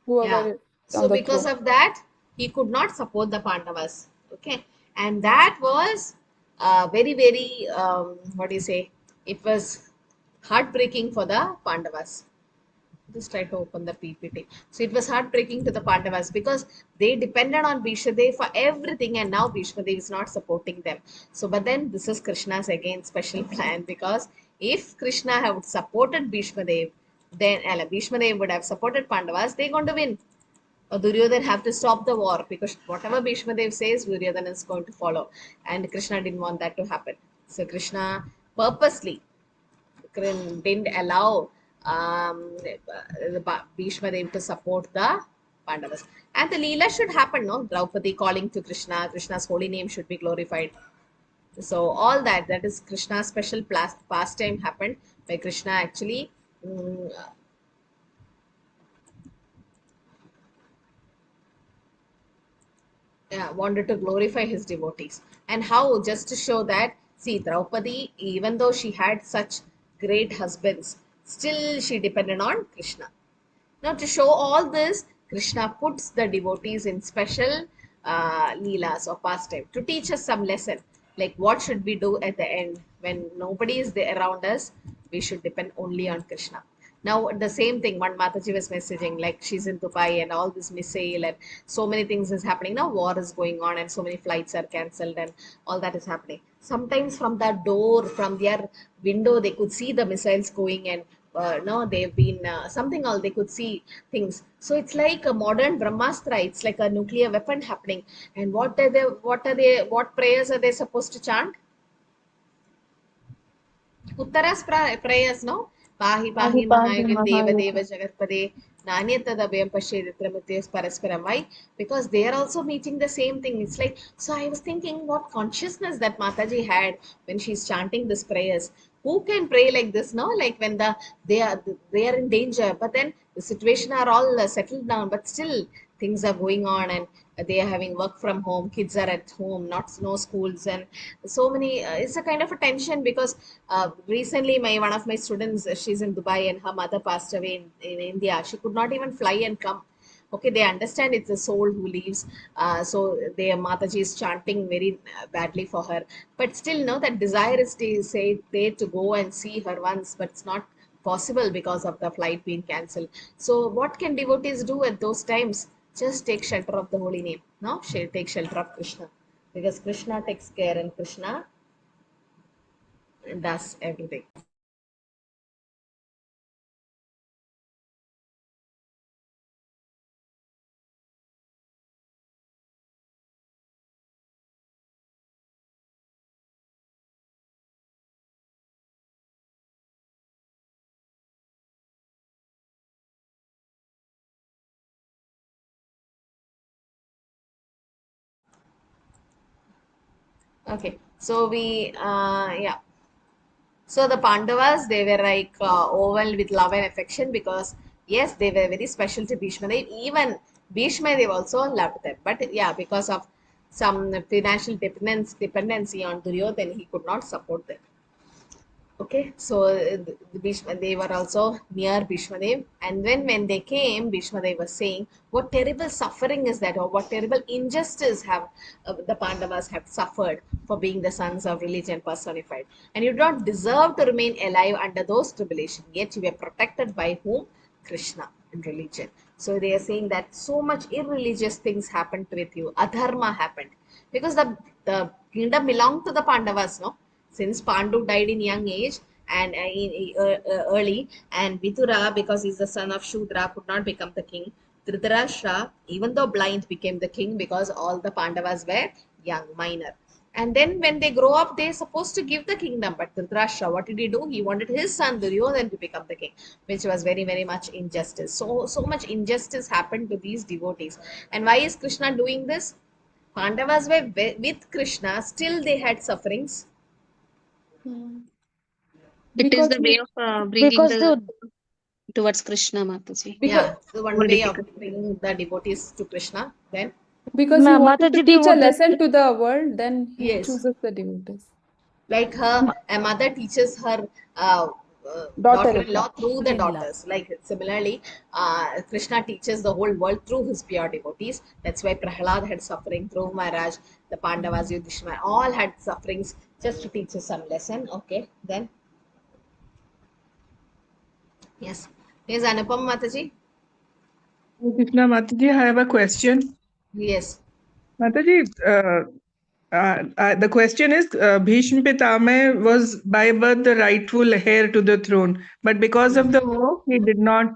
whoever Yeah. is So on the because throne. of that, he could not support the Pandavas. Okay, and that was very, very, what do you say? It was heartbreaking for the Pandavas. Just try to open the PPT. So it was heartbreaking to the Pandavas because they depended on Bhishmadev for everything, and now Bhishmadev is not supporting them. So, but then this is Krishna's again special plan, because if Krishna had supported Bhishmadev, then Bhishmadev would have supported Pandavas, they're going to win. Duryodhan have to stop the war, because whatever Bhishmadev says, Duryodhan is going to follow. And Krishna didn't want that to happen. So Krishna purposely didn't allow Bhishmadev to support the Pandavas. And the Leela should happen, no? Draupadi calling to Krishna, Krishna's holy name should be glorified. So all that is Krishna's special pastime happened, where Krishna actually wanted to glorify his devotees. And how, just to show that, see, Draupadi, even though she had such great husbands, still she depended on Krishna. Now, to show all this, Krishna puts the devotees in special leelas or pastime to teach us some lesson, like what should we do at the end when nobody is there around us. We should depend only on Krishna. Now, the same thing, one Mataji was messaging, like she's in Dubai and all this missile and so many things is happening. Now, war is going on and so many flights are cancelled and all that is happening. Sometimes from that door, from their window, they could see the missiles going, and no, they've been something else, they could see things. So it's like a modern Brahmastra, it's like a nuclear weapon happening. And what what prayers are they supposed to chant? Uttara's prayers, no? Pahi Pahi Mahayugan Deva Deva Jagatpade Nanyatadabhyam Pashyaditramuthyas Parasparam. Why? Because they are also meeting the same thing. It's like, so I was thinking what consciousness that Mataji had when she's chanting these prayers. Who can pray like this, no? Like when they are in danger, but then the situation are all settled down, but still things are going on, and they are having work from home, kids are at home, no schools, and so many it's a kind of a tension, because recently one of my students, she's in Dubai and her mother passed away in India. She could not even fly and come. Okay, they understand it's a soul who leaves, so their Mataji is chanting very badly for her, but still, no, that desire is there to go and see her once, but it's not possible because of the flight being cancelled. So what can devotees do at those times? Just take shelter of the holy name, no? Take shelter of Krishna, because Krishna takes care and Krishna does everything. Okay, so yeah. So the Pandavas, they were like overwhelmed with love and affection, because yes, they were very special to Bhishma. Even Bhishma, they also loved them. But yeah, because of some financial dependency on Duryodhana, he could not support them. Okay, so they were also near Bhishmadev, and when they came, Bhishmadev was saying, "What terrible suffering is that, or what terrible injustice have the Pandavas have suffered for being the sons of religion personified, and you do not deserve to remain alive under those tribulations. Yet you were protected by whom? Krishna and religion." So they are saying that so much irreligious things happened with you, adharma happened, because the kingdom belonged to the Pandavas, no? Since Pandu died in young age and early, and Vidura, because he's the son of Shudra, could not become the king. Dhritarashtra, even though blind, became the king because all the Pandavas were young, minor. And then when they grow up, they're supposed to give the kingdom. But Dhritarashtra, what did he do? He wanted his son Duryodhana to become the king, which was very, very much injustice. So much injustice happened to these devotees. And why is Krishna doing this? Pandavas were with Krishna, still they had sufferings. It is the way of bringing because towards Krishna, Mataji. Yeah, so one way of bringing the devotees to Krishna. Then Because he wanted to Mataji teach a devotees- lesson to the world, then he Yes. chooses the devotees. like a mother teaches her daughter-in-law through the Daughter-in-law. daughters. Like similarly, Krishna teaches the whole world through his pure devotees. That's why Prahlad had suffering through Maharaj, the Pandavas, Yudhishthira, all had sufferings just to teach us some lesson. Okay, then yes, yes, Anupam Mataji. Krishna Mataji, I have a question. Yes, Mataji, the question is, Bhishma Pitama was by birth the rightful heir to the throne, but because of the war, he did not,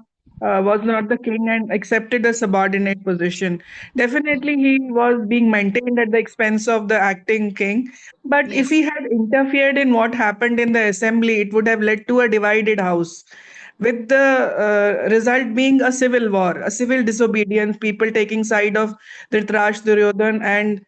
was not the king and accepted a subordinate position. Definitely, he was being maintained at the expense of the acting king. But if he yes, had interfered in what happened in the assembly, it would have led to a divided house. With the result being a civil war, a civil disobedience, people taking side of Dhritarashtra, Duryodhan, and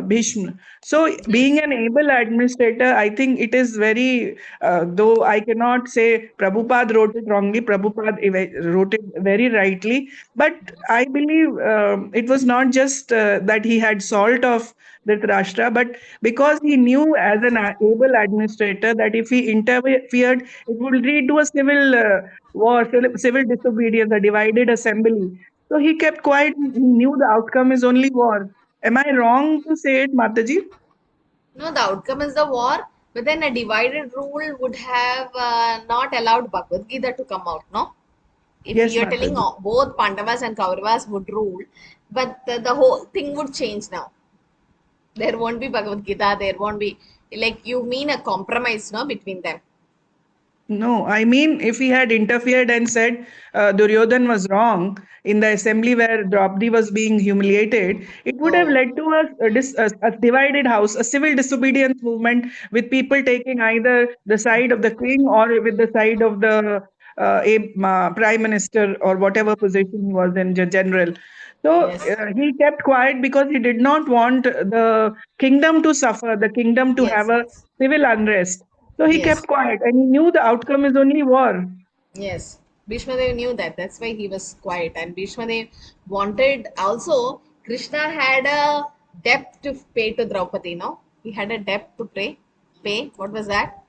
Bhishma. So, being an able administrator, I think it is very, though I cannot say Prabhupada wrote it wrongly, Prabhupada wrote it very rightly, but I believe it was not just that he had salt of Dhritarashtra, but because he knew as an able administrator that if he interfered, it would lead to a civil war, civil disobedience, a divided assembly. So he kept quiet. He knew the outcome is only war. Am I wrong to say it, Mataji? no, the outcome is the war, but then a divided rule would have not allowed Bhagavad Gita to come out, no? If Yes, you're telling Mataji. both Pandavas and Kauravas would rule, but the whole thing would change now. There won't be Bhagavad Gita, there won't be, like, you mean a compromise, no, between them. No, I mean, if he had interfered and said Duryodhan was wrong in the assembly where Draupadi was being humiliated, it would have Oh, led to a divided house, a civil disobedience movement with people taking either the side of the king or with the side of the prime minister or whatever position he was in, general. So yes, he kept quiet because he did not want the kingdom to suffer, the kingdom to have yes, a yes, civil unrest. So he yes, kept quiet and he knew the outcome is only war. yes. Bhishma Dev knew that. That's why he was quiet. And Bhishma Dev wanted also, Krishna had a debt to pay to Draupadi, no? He had a debt to pay. What was that?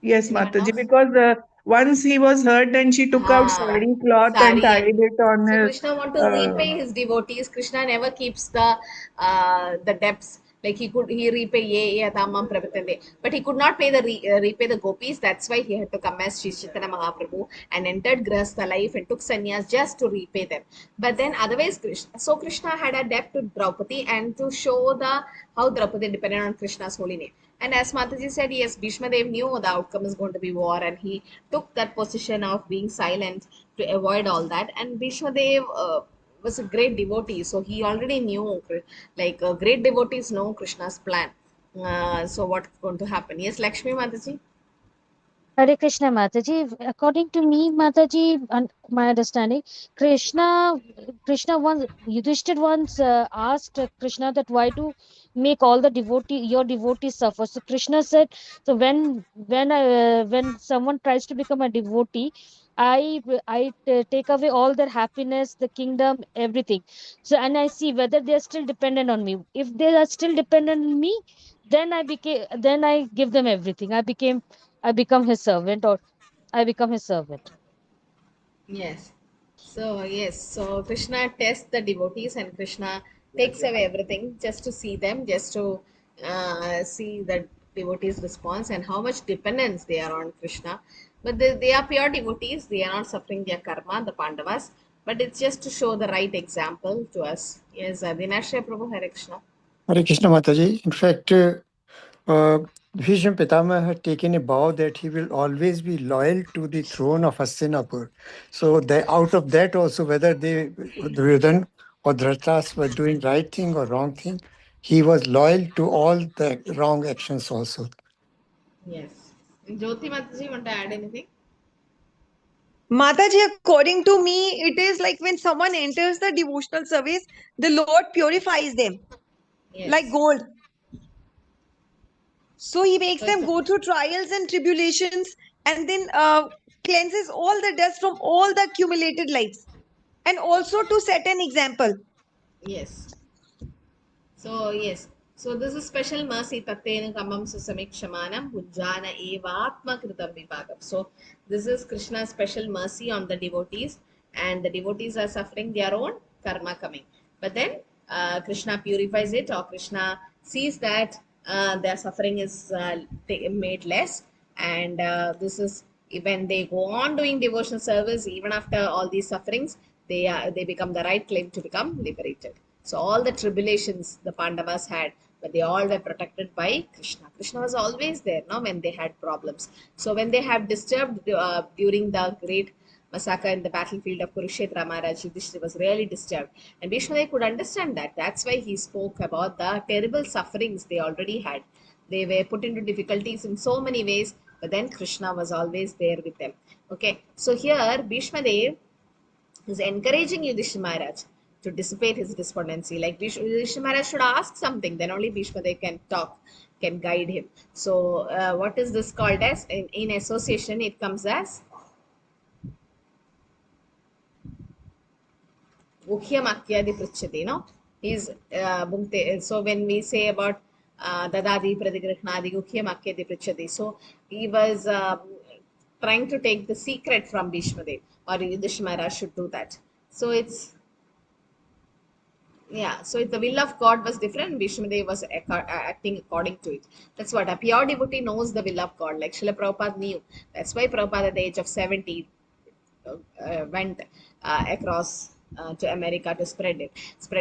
Yes, Anyone Mataji, knows? because once he was hurt and she took out Ah, sari cloth and Sari, tied and it on so his. Krishna want to Uh, repay his devotees. Krishna never keeps the debts. Like he repay ye tamam prabhatande, but he could not pay repay the gopis. That's why he had to come as Shri Chaitanya Mahaprabhu and entered Grahastha life and took sannyas just to repay them. But then otherwise, Krishna had a debt to Draupadi and to show the how Draupadi depended on Krishna's holy name. And as Mataji said, yes, Bhishma Dev knew the outcome is going to be war, and he took that position of being silent to avoid all that. And Bhishma Dev was a great devotee, so he already knew, like great devotees know Krishna's plan. So what's going to happen? Yes, Lakshmi Mataji. Hare Krishna Mataji. According to me, Mataji, and my understanding, Krishna once, Yudhishthir once asked Krishna that why to make all the your devotees suffer. So Krishna said, so when someone tries to become a devotee, I take away all their happiness, the kingdom, everything. So and I see whether they are still dependent on me. If they are still dependent on me, then I give them everything. I become his servant, or I become his servant. Yes. So yes, so Krishna tests the devotees, and Krishna takes away everything just to see them, just to see the devotees' response and how much dependence they are on Krishna. But they are pure devotees; they are not suffering their karma, the Pandavas. But it's just to show the right example to us. Yes, Dinashya Prabhu, Hare Krishna. Hare Krishna Mataji. In fact, Bhishma Pitama had taken a vow that he will always be loyal to the throne of Hastinapur. So out of that also, whether Duryodhan or Dhritarashtra were doing right thing or wrong thing, he was loyal to all the wrong actions also. Yes. Jyoti Mataji, want to add anything? Mataji, according to me, it is like when someone enters the devotional service, the Lord purifies them like Yes. gold. So he makes So it's them go through trials and tribulations and then cleanses all the dust from all the accumulated lives. And also to set an example. yes. So yes, So this is special mercy. Tattena kamam susamikshamanam bhujjana evatma kritam vipagam. So this is Krishna's special mercy on the devotees, and the devotees are suffering their own karma coming. But then Krishna purifies it, or Krishna sees that their suffering is made less, and this is when they go on doing devotional service, even after all these sufferings, they become the right claim to become liberated. So all the tribulations the Pandavas had, but they all were protected by Krishna. Krishna was always there, no, when they had problems. So when they have disturbed during the great massacre in the battlefield of Kurukshetra, Maharaj Yudhishthira was really disturbed. And Bhishma could understand that. That's why he spoke about the terrible sufferings they already had. They were put into difficulties in so many ways, but then Krishna was always there with them. Okay, so here Bhishma Dev is encouraging Yudhishthira Maharaj to dissipate his despondency. Like Yudhishthira Maharaj should ask something, then only Bhishma Dev can talk, can guide him. So what is this called as? In association, it comes as Ukhyamakyadi Prichati, no? He's so when we say about Dadadi Pradigrihnadi Ukhyamakyadi Prichati, so he was trying to take the secret from Bhishma Dev, or Yudhishthira Maharaj should do that. So it's, yeah, so if the will of God was different, Bhishma Dev was acting according to it. That's what a pure devotee knows, the will of God, like Srila Prabhupada knew. That's why Prabhupada at the age of 70 went across to America to spread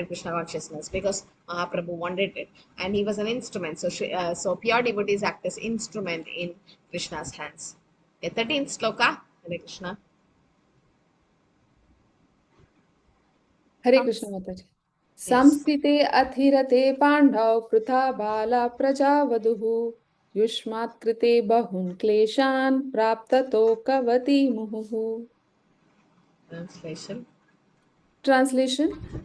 Krishna consciousness, because Mahaprabhu wanted it, and he was an instrument. So so pure devotees act as instrument in Krishna's hands. The 13th sloka, Hare Krishna. Hare Krishna Mataji. Samskrite athirate pandhav prutha bala prajavaduhu yushmat krite bahun kleshan praptato kavati muhuhu. Translation.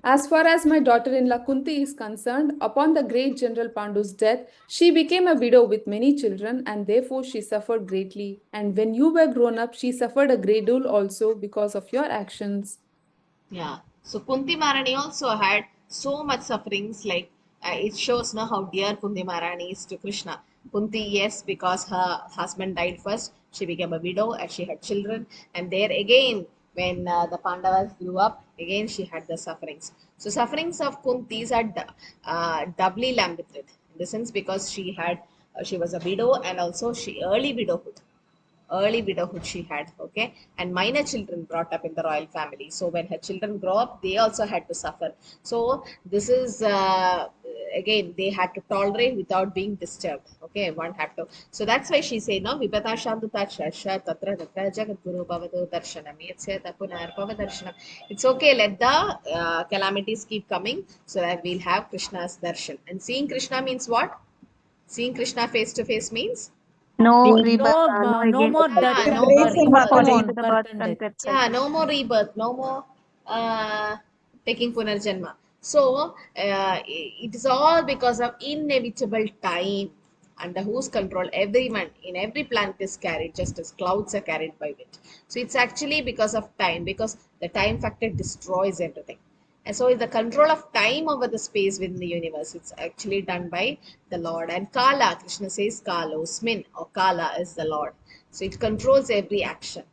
As far as my daughter-in-law Kunti is concerned, upon the great General Pandu's death, she became a widow with many children, and therefore she suffered greatly. And when you were grown up, she suffered a great deal also because of your actions. Yeah. So Kunti Maharani also had so much sufferings, like it shows now how dear Kunti Maharani is to Krishna. Kunti, yes, because her husband died first, she became a widow and she had children. And there again, when the Pandavas grew up, again she had the sufferings. So sufferings of Kuntis are doubly lambitted, in the sense because she had, she was a widow, and also early widowhood she had, okay, and minor children brought up in the royal family. So when her children grow up, they also had to suffer. So this is again, they had to tolerate without being disturbed. Okay, one had to. So that's why she said, no, vipata shantuta shasha tatra tatra jagat guru bhavatu darshanam yatsyata punar bhava darshanam. It's okay, let the calamities keep coming, so that we'll have Krishna's darshan. And seeing Krishna means what? Seeing Krishna face to face means No No, rebirth, no no again. more death, Yeah, no no more more rebirth, Falling rebirth. into the birth birth and and death. death Yeah, cycle. no more rebirth, no more taking punarjanma. So it is all because of inevitable time, under whose control everyone in every planet is carried, just as clouds are carried by wind. So it's actually because of time, because the time factor destroys everything. And so the control of time over the space within the universe, it's actually done by the Lord. And Kala, Krishna says Kalosmin, or Kala is the Lord. So it controls every action.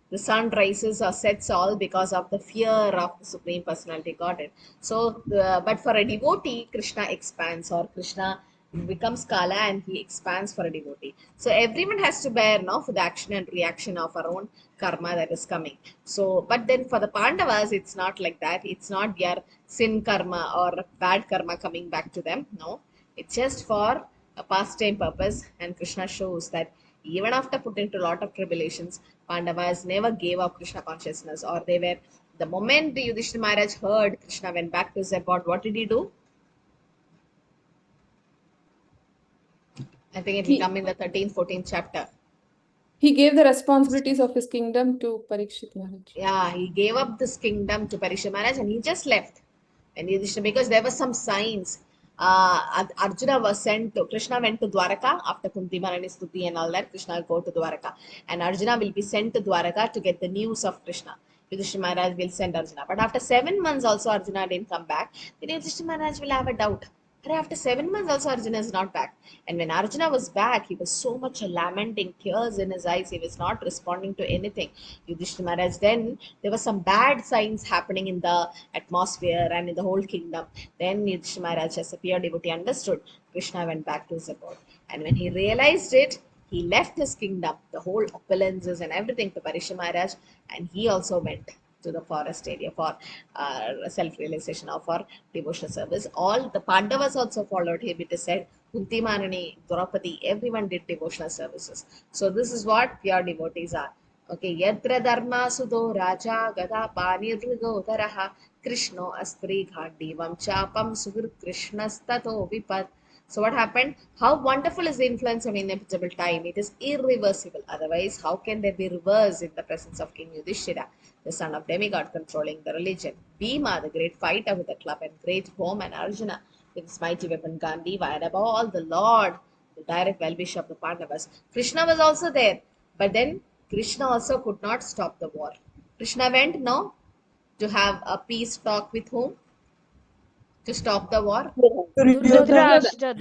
The sun rises or sets all because of the fear of the Supreme Personality Godhead. So, but for a devotee, Krishna expands, or Krishna becomes Kala and he expands for a devotee. So everyone has to bear now for the action and reaction of our own karma that is coming. So, but then for the Pandavas, it's not like that. It's not their sin karma or bad karma coming back to them. No, it's just for a pastime purpose. And Krishna shows that even after put into a lot of tribulations, Pandavas never gave up Krishna consciousness, or they were, the moment the Yudhishthira Maharaj heard Krishna went back to his abode, what did he do? I think it will come in the 13th, 14th chapter. He gave the responsibilities of his kingdom to Parikshit Maharaj. Yeah, he gave up this kingdom to Parikshit Maharaj and he just left. And Yudhishthira, because there were some signs. Arjuna was sent to, Krishna went to Dwaraka after Kunti Maharani Stuti and all that. Krishna will go to Dwaraka. And Arjuna will be sent to Dwaraka to get the news of Krishna. Yudhishthira Maharaj will send Arjuna. But after 7 months also Arjuna didn't come back. Then Yudhishthira Maharaj will have a doubt. And after 7 months, also Arjuna is not back. And when Arjuna was back, he was so much lamenting, tears in his eyes. He was not responding to anything. Yudhishthira Maharaj, then there were some bad signs happening in the atmosphere and in the whole kingdom. Then Yudhishthira Maharaj, as a pure devotee, understood. Krishna went back to his abode. And when he realized it, he left his kingdom, the whole opulences and everything, to Parikshit Maharaj, and he also went to the forest area for self-realization or for devotional service. All the Pandavas also followed him. It is said, Kunti Manani, Draupadi, everyone did devotional services. So this is what pure devotees are. Okay, Yatra Dharma Sudo Raja Gada Pani Rigodaraha Krishno Astri Ghandivam Chapam Sugur Krishnastato Vipat. So what happened? How wonderful is the influence of inevitable time? It is irreversible. Otherwise, how can there be reverse in the presence of King Yudhishthira, the son of demigod controlling the religion? Bhima, the great fighter with the club, and great home, and Arjuna with his mighty weapon Gandhiva, and above all the Lord, the direct well-wisher of the Pandavas. Krishna was also there, but then Krishna also could not stop the war. Krishna went, no, to have a peace talk with whom? To stop the war? Dhritarashtra,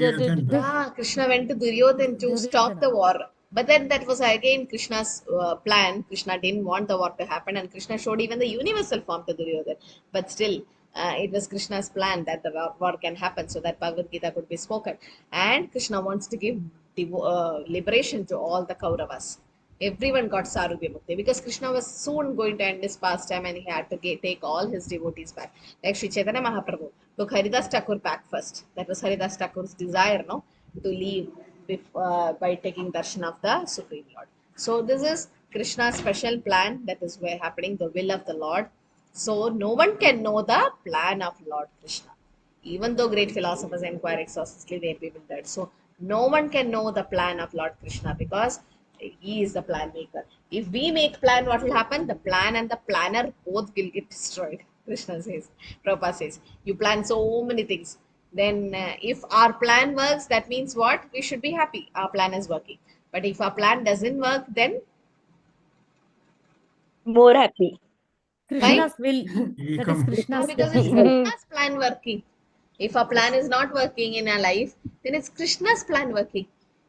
Krishna went to Duryodhan to stop the war. But then that was again Krishna's plan. Krishna didn't want the war to happen, and Krishna showed even the universal form to Duryodhan. But still, it was Krishna's plan that the war can happen so that Bhagavad Gita could be spoken. And Krishna wants to give liberation to all the Kauravas. Everyone got Sarubhya Mukti because Krishna was soon going to end his pastime and he had to take all his devotees back. Like Sri Chaitanya Mahaprabhu took Haridas Thakur back first. That was Haridas Thakur's desire, no, to leave by taking darshan of the Supreme Lord. So this is Krishna's special plan that is happening, the will of the Lord. So no one can know the plan of Lord Krishna. Even though great philosophers inquire exhaustively, they be bewildered. So no one can know the plan of Lord Krishna because he is the plan maker. If we make plan, what will happen? The plan and the planner both will get destroyed. Krishna says, Prabhupada says, you plan so many things. Then if our plan works, that means what? We should be happy. Our plan is working. But if our plan doesn't work, then More happy. Krishna's will. That is Krishna's because will. it's Krishna's plan working. If our plan is not working in our life, then it's Krishna's plan working.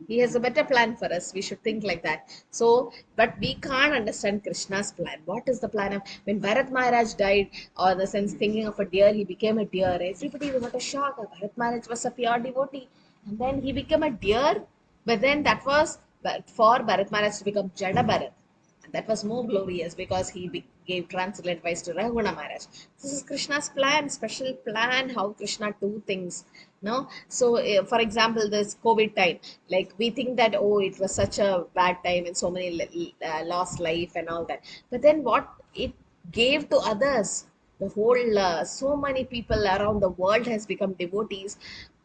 He has a better plan for us. We should think like that. So, but we can't understand Krishna's plan. What is the plan of when Bharat Maharaj died, or in the sense thinking of a deer, he became a deer. Everybody was a shock. Bharat Maharaj was a pure devotee, and then he became a deer. But then that was for Bharat Maharaj to become Jada Bharat. That was more glorious because he gave transcendental advice to Raghuna Maharaj. This is Krishna's plan, special plan, how Krishna do things. No, so for example, this COVID time, like we think that it was such a bad time and so many lost life and all that. But then what it gave to others, the whole so many people around the world has become devotees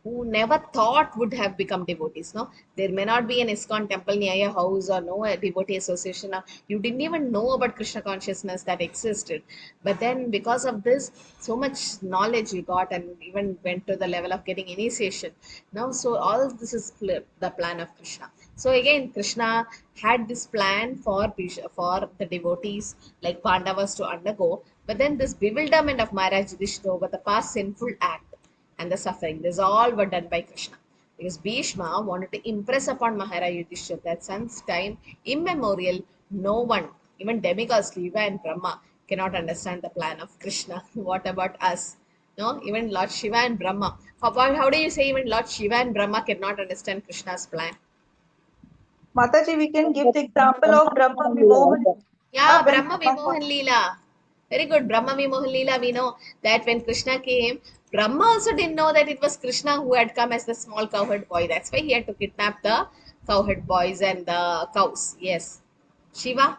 who never thought would have become devotees. No, there may not be an ISKCON temple near your house or no a devotee association. You didn't even know about Krishna consciousness that existed. But then because of this, so much knowledge we got and even went to the level of getting initiation. Now, so all of this is the plan of Krishna. So again, Krishna had this plan for the devotees like Pandavas to undergo. But then this bewilderment of Maharaj Yudhishthira over the past sinful act and the suffering, this all were done by Krishna. Because Bhishma wanted to impress upon Maharaj Yudhishthira that since time immemorial, no one, even demigods, Shiva and Brahma, cannot understand the plan of Krishna. What about us? No, even Lord Shiva and Brahma. How do you say even Lord Shiva and Brahma cannot understand Krishna's plan? Mataji, we can give the example of Brahma Vimohan. Yeah, Brahma Vimohan Leela. Very good. Brahma Vimohan Leela, we know that when Krishna came, Brahma also didn't know that it was Krishna who had come as the small cowherd boy. That's why he had to kidnap the cowherd boys and the cows. Yes. Shiva?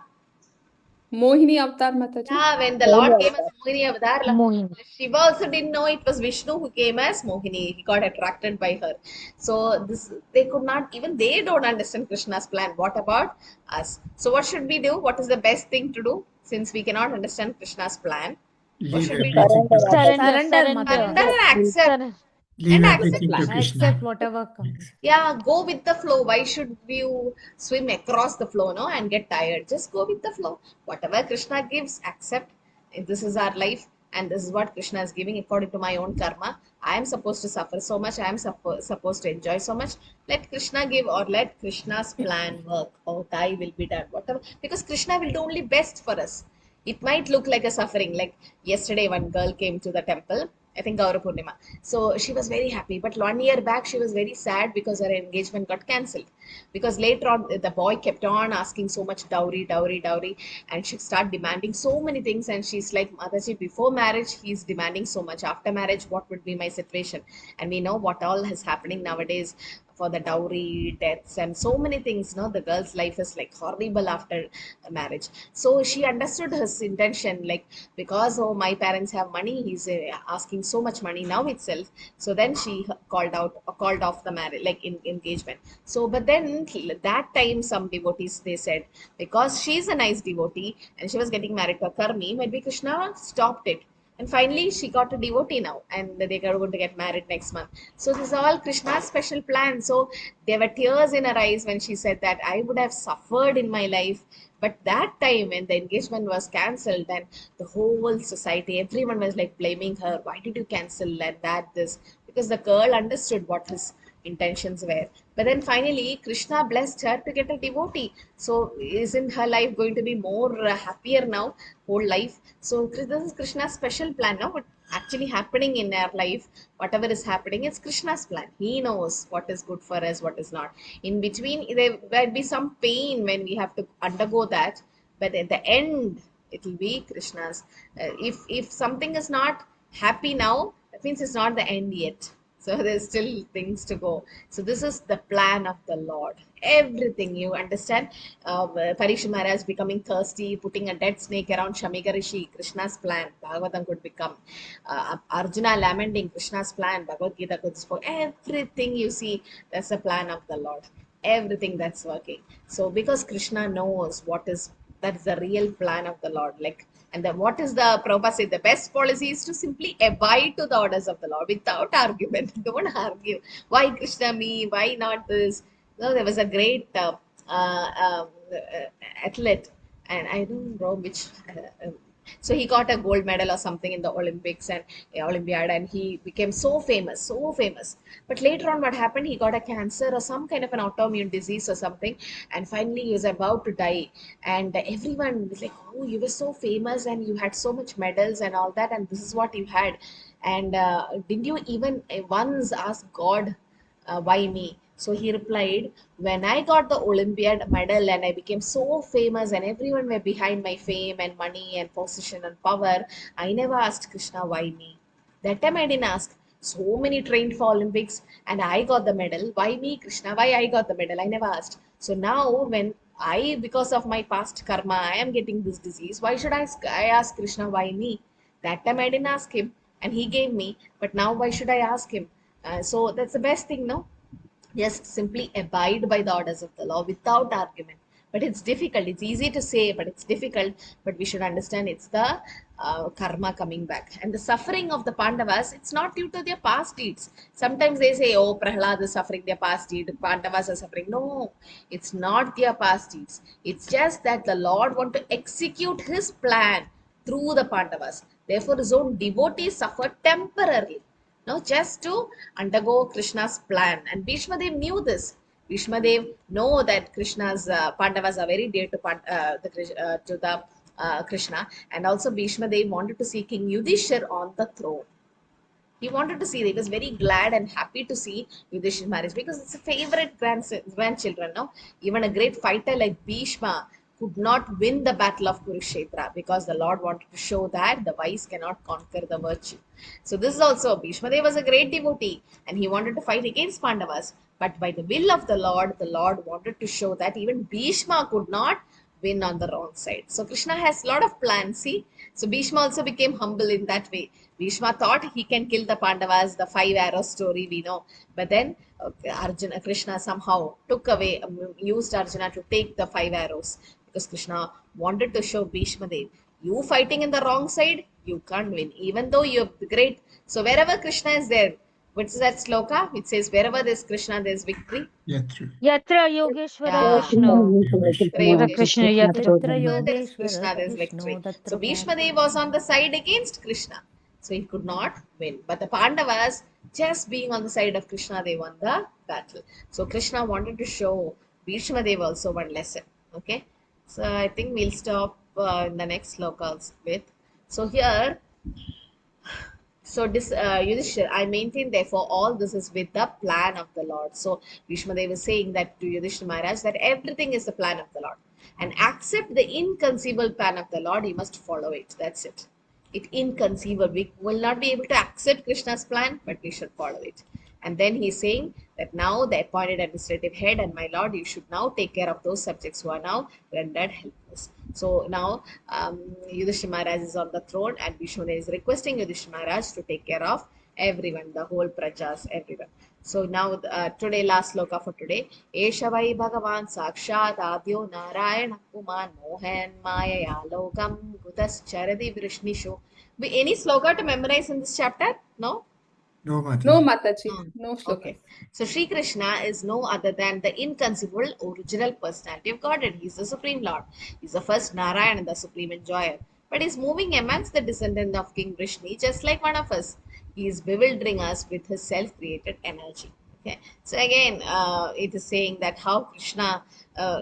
Mohini Avatar Mataji. Yeah, when the Lord came as Mohini Avatar, Mohini. Shiva also didn't know it was Vishnu who came as Mohini. He got attracted by her. So they could not, even they don't understand Krishna's plan. What about us? So what should we do? What is the best thing to do? Since we cannot understand Krishna's plan, what Leave should we do? everything to Krishna. Surrender. Surrender and accept. Leave And everything to accept. Krishna. Accept whatever comes. Yeah, go with the flow. Why should you swim across the flow, and get tired? Just go with the flow. Whatever Krishna gives, accept. This is our life. and this is what Krishna is giving according to my own karma. I am supposed to suffer so much, I am supposed to enjoy so much. Let Krishna give, or let Krishna's plan work, or thy will be done, whatever, because Krishna will do only best for us. It might look like a suffering, like yesterday one girl came to the temple, I think Gaura Purnima. So she was very happy, but 1 year back she was very sad because her engagement got cancelled. Because later on the boy kept on asking so much dowry, dowry, dowry, and she started demanding so many things. And she's like, Mataji, before marriage he's demanding so much. After marriage, what would be my situation? And we know what all is happening nowadays for the dowry, deaths, and so many things. No, the girl's life is like horrible after marriage. So she understood his intention, like, because oh, my parents have money, he's asking so much money now itself. So then she called off the marriage, like in engagement. So but then that time some devotees, they said, because she's a nice devotee and she was getting married to a karmi, maybe Krishna stopped it. And finally, she got a devotee now, and they are going to get married next month. So this is all Krishna's special plan. So there were tears in her eyes when she said that I would have suffered in my life, but that time when the engagement was cancelled, then the whole society, everyone was like blaming her. Why did you cancel this? Because the girl understood what his intentions were. But then finally, Krishna blessed her to get a devotee. So isn't her life going to be more happier now, whole life? So this is Krishna's special plan now. What actually happening in our life, whatever is happening, it's Krishna's plan. He knows what is good for us, what is not. In between, there might be some pain when we have to undergo that, but at the end, it will be Krishna's. If something is not happy now, that means it's not the end yet. So there's still things to go. So this is the plan of the Lord. Everything, you understand. Parikshit Maharaj becoming thirsty, putting a dead snake around Shamiga Rishi, Krishna's plan. Bhagavatam could become. Arjuna lamenting, Krishna's plan. Bhagavad Gita could spoke. Everything you see, that's the plan of the Lord. Everything that's working. So because Krishna knows that's the real plan of the Lord. Like, and then what is the Prabhupada said? The best policy is to simply abide to the orders of the Lord without argument. Don't argue. Why Krishna me? Why not this? No, there was a great athlete, and I don't know which. So he got a gold medal or something in the Olympics and Olympiad, and he became so famous, so famous. But later on, what happened? He got a cancer or some kind of an autoimmune disease or something, and finally he was about to die. And everyone was like, "Oh, you were so famous and you had so much medals and all that, and this is what you had. And didn't you even once ask God, why me?" So he replied, when I got the Olympiad medal and I became so famous and everyone were behind my fame and money and position and power, I never asked Krishna, why me? That time I didn't ask. So many trained for Olympics and I got the medal. Why me, Krishna? Why I got the medal? I never asked. So now when because of my past karma, I am getting this disease, why should I ask Krishna, why me? That time I didn't ask him and he gave me. But now why should I ask him? So that's the best thing, no? Just simply abide by the orders of the law without argument. But it's difficult. It's easy to say, but it's difficult. But we should understand it's the karma coming back. And the suffering of the Pandavas, it's not due to their past deeds. Sometimes they say, oh, Prahlad is suffering their past deed, Pandavas are suffering. No, it's not their past deeds. It's just that the Lord want to execute his plan through the Pandavas. Therefore, his own devotees suffer temporarily. No, just to undergo Krishna's plan. And Bhishma Dev knew this. Bhishma Dev know that Krishna's Pandavas are very dear to Krishna. And also Bhishma Dev wanted to see King Yudhishthir on the throne. He wanted to see, he was very glad and happy to see Yudhishthir's marriage because it's a favorite grandchildren. No? Even a great fighter like Bhishma could not win the battle of Kurukshetra because the Lord wanted to show that the vice cannot conquer the virtue. So this is also, Bhishma Dev was a great devotee and he wanted to fight against Pandavas. But by the will of the Lord wanted to show that even Bhishma could not win on the wrong side. So Krishna has a lot of plans, see. So Bhishma also became humble in that way. Bhishma thought he can kill the Pandavas, the 5 arrows story we know. But then Krishna somehow took away, used Arjuna to take the 5 arrows. Because Krishna wanted to show Bhishma Dev, you fighting in the wrong side, you can't win, even though you're great. So wherever Krishna is there, What's that sloka? It says, wherever there's Krishna, there's victory. Yatra Yogeshwara Yeah. Krishna. Krishna, Krishna Yatra. Yatra wherever there is Yogeshwara Krishna, there is Krishno victory. So Tatra Bhishma Dev was on the side against Krishna. So he could not win. But the Pandavas, just being on the side of Krishna, they won the battle. So Krishna wanted to show Bhishma Dev also one lesson. Okay. So I think we'll stop in the next slokas with. So here, so this Yudhishthir, I maintain therefore all this is with the plan of the Lord. So Bhishma Dev is saying that to Yudhishthira Maharaj that everything is the plan of the Lord. And accept the inconceivable plan of the Lord, you must follow it. That's it. It inconceivable. We will not be able to accept Krishna's plan, but we should follow it. And then he's saying that now the appointed administrative head and my lord, you should now take care of those subjects who are now rendered helpless. So now Yudhishthira Maharaj is on the throne and Bhishma is requesting Yudhishthira Maharaj to take care of everyone, the whole prajas, everyone. So now today, last sloka for today. Esha vai Bhagavan Sakshat Adyo Narayana Kuman Mohan Maya Lokam Gutas Charadi Vrishnisho. Any sloka to memorize in this chapter? No? No, No, Mataji. Mataji. No shlokas. Okay. So Sri Krishna is no other than the inconceivable original personality of Godhead. He is the Supreme Lord. He is the first Narayan, the Supreme Enjoyer. But he is moving amongst the descendant of King Vrishni, just like one of us. He is bewildering us with his self-created energy. Okay. So again, it is saying that how Krishna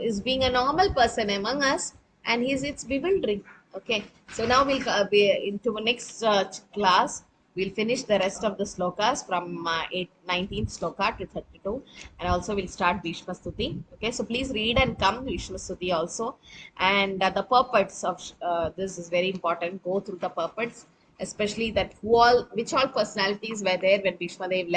is being a normal person among us, and it's bewildering. Okay. So now we'll be into the next class. We'll finish the rest of the slokas from 19th sloka to 32, and also we'll start Bhishma Stuti. Okay, so please read and come Bhishma Stuti also. And the purports of this is very important. Go through the purports, especially that which all personalities were there when Bhishma Dev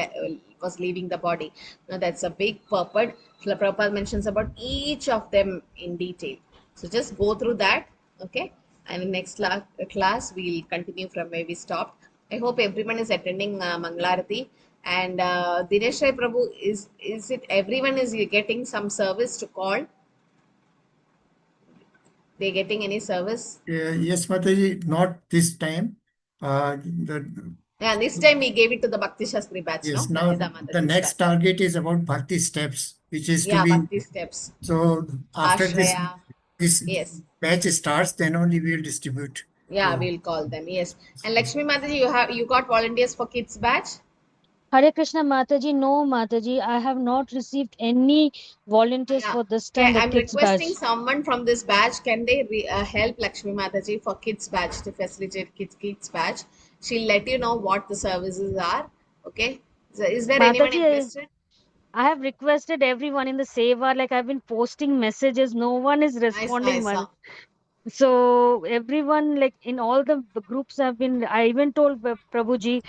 was leaving the body. Now that's a big purport. Prabhupada mentions about each of them in detail. So just go through that. Okay, and in next class we'll continue from where we stopped. I hope everyone is attending Mangalarati. And Dinesh Rai Prabhu, is it everyone is getting some service to call? They getting any service? Yes, Mataji, not this time. Yeah, this time we gave it to the Bhakti Shastri batch, Yes, no? now Nandita the Mataji's next batch. target is about Bhakti steps, which is to Yeah, be. Bhakti steps. So after Ashraya. this Yes. batch starts, then only we will distribute. Yeah, So, we'll call them. Yes. And Lakshmi Mataji, you got volunteers for kids batch? Hare Krishna Mataji, no Mataji, I have not received any volunteers Yeah. for this Okay, time, the I'm kids batch. requesting someone from this batch. Can they help Lakshmi Mataji for kids batch to facilitate kids batch? She'll let you know what the services are. Okay. So is there anyone Mataji, interested? I have requested everyone in the Seva, like I've been posting messages, no one is Nice, responding, nice. man. So everyone, like in all the groups have been, I even told Prabhuji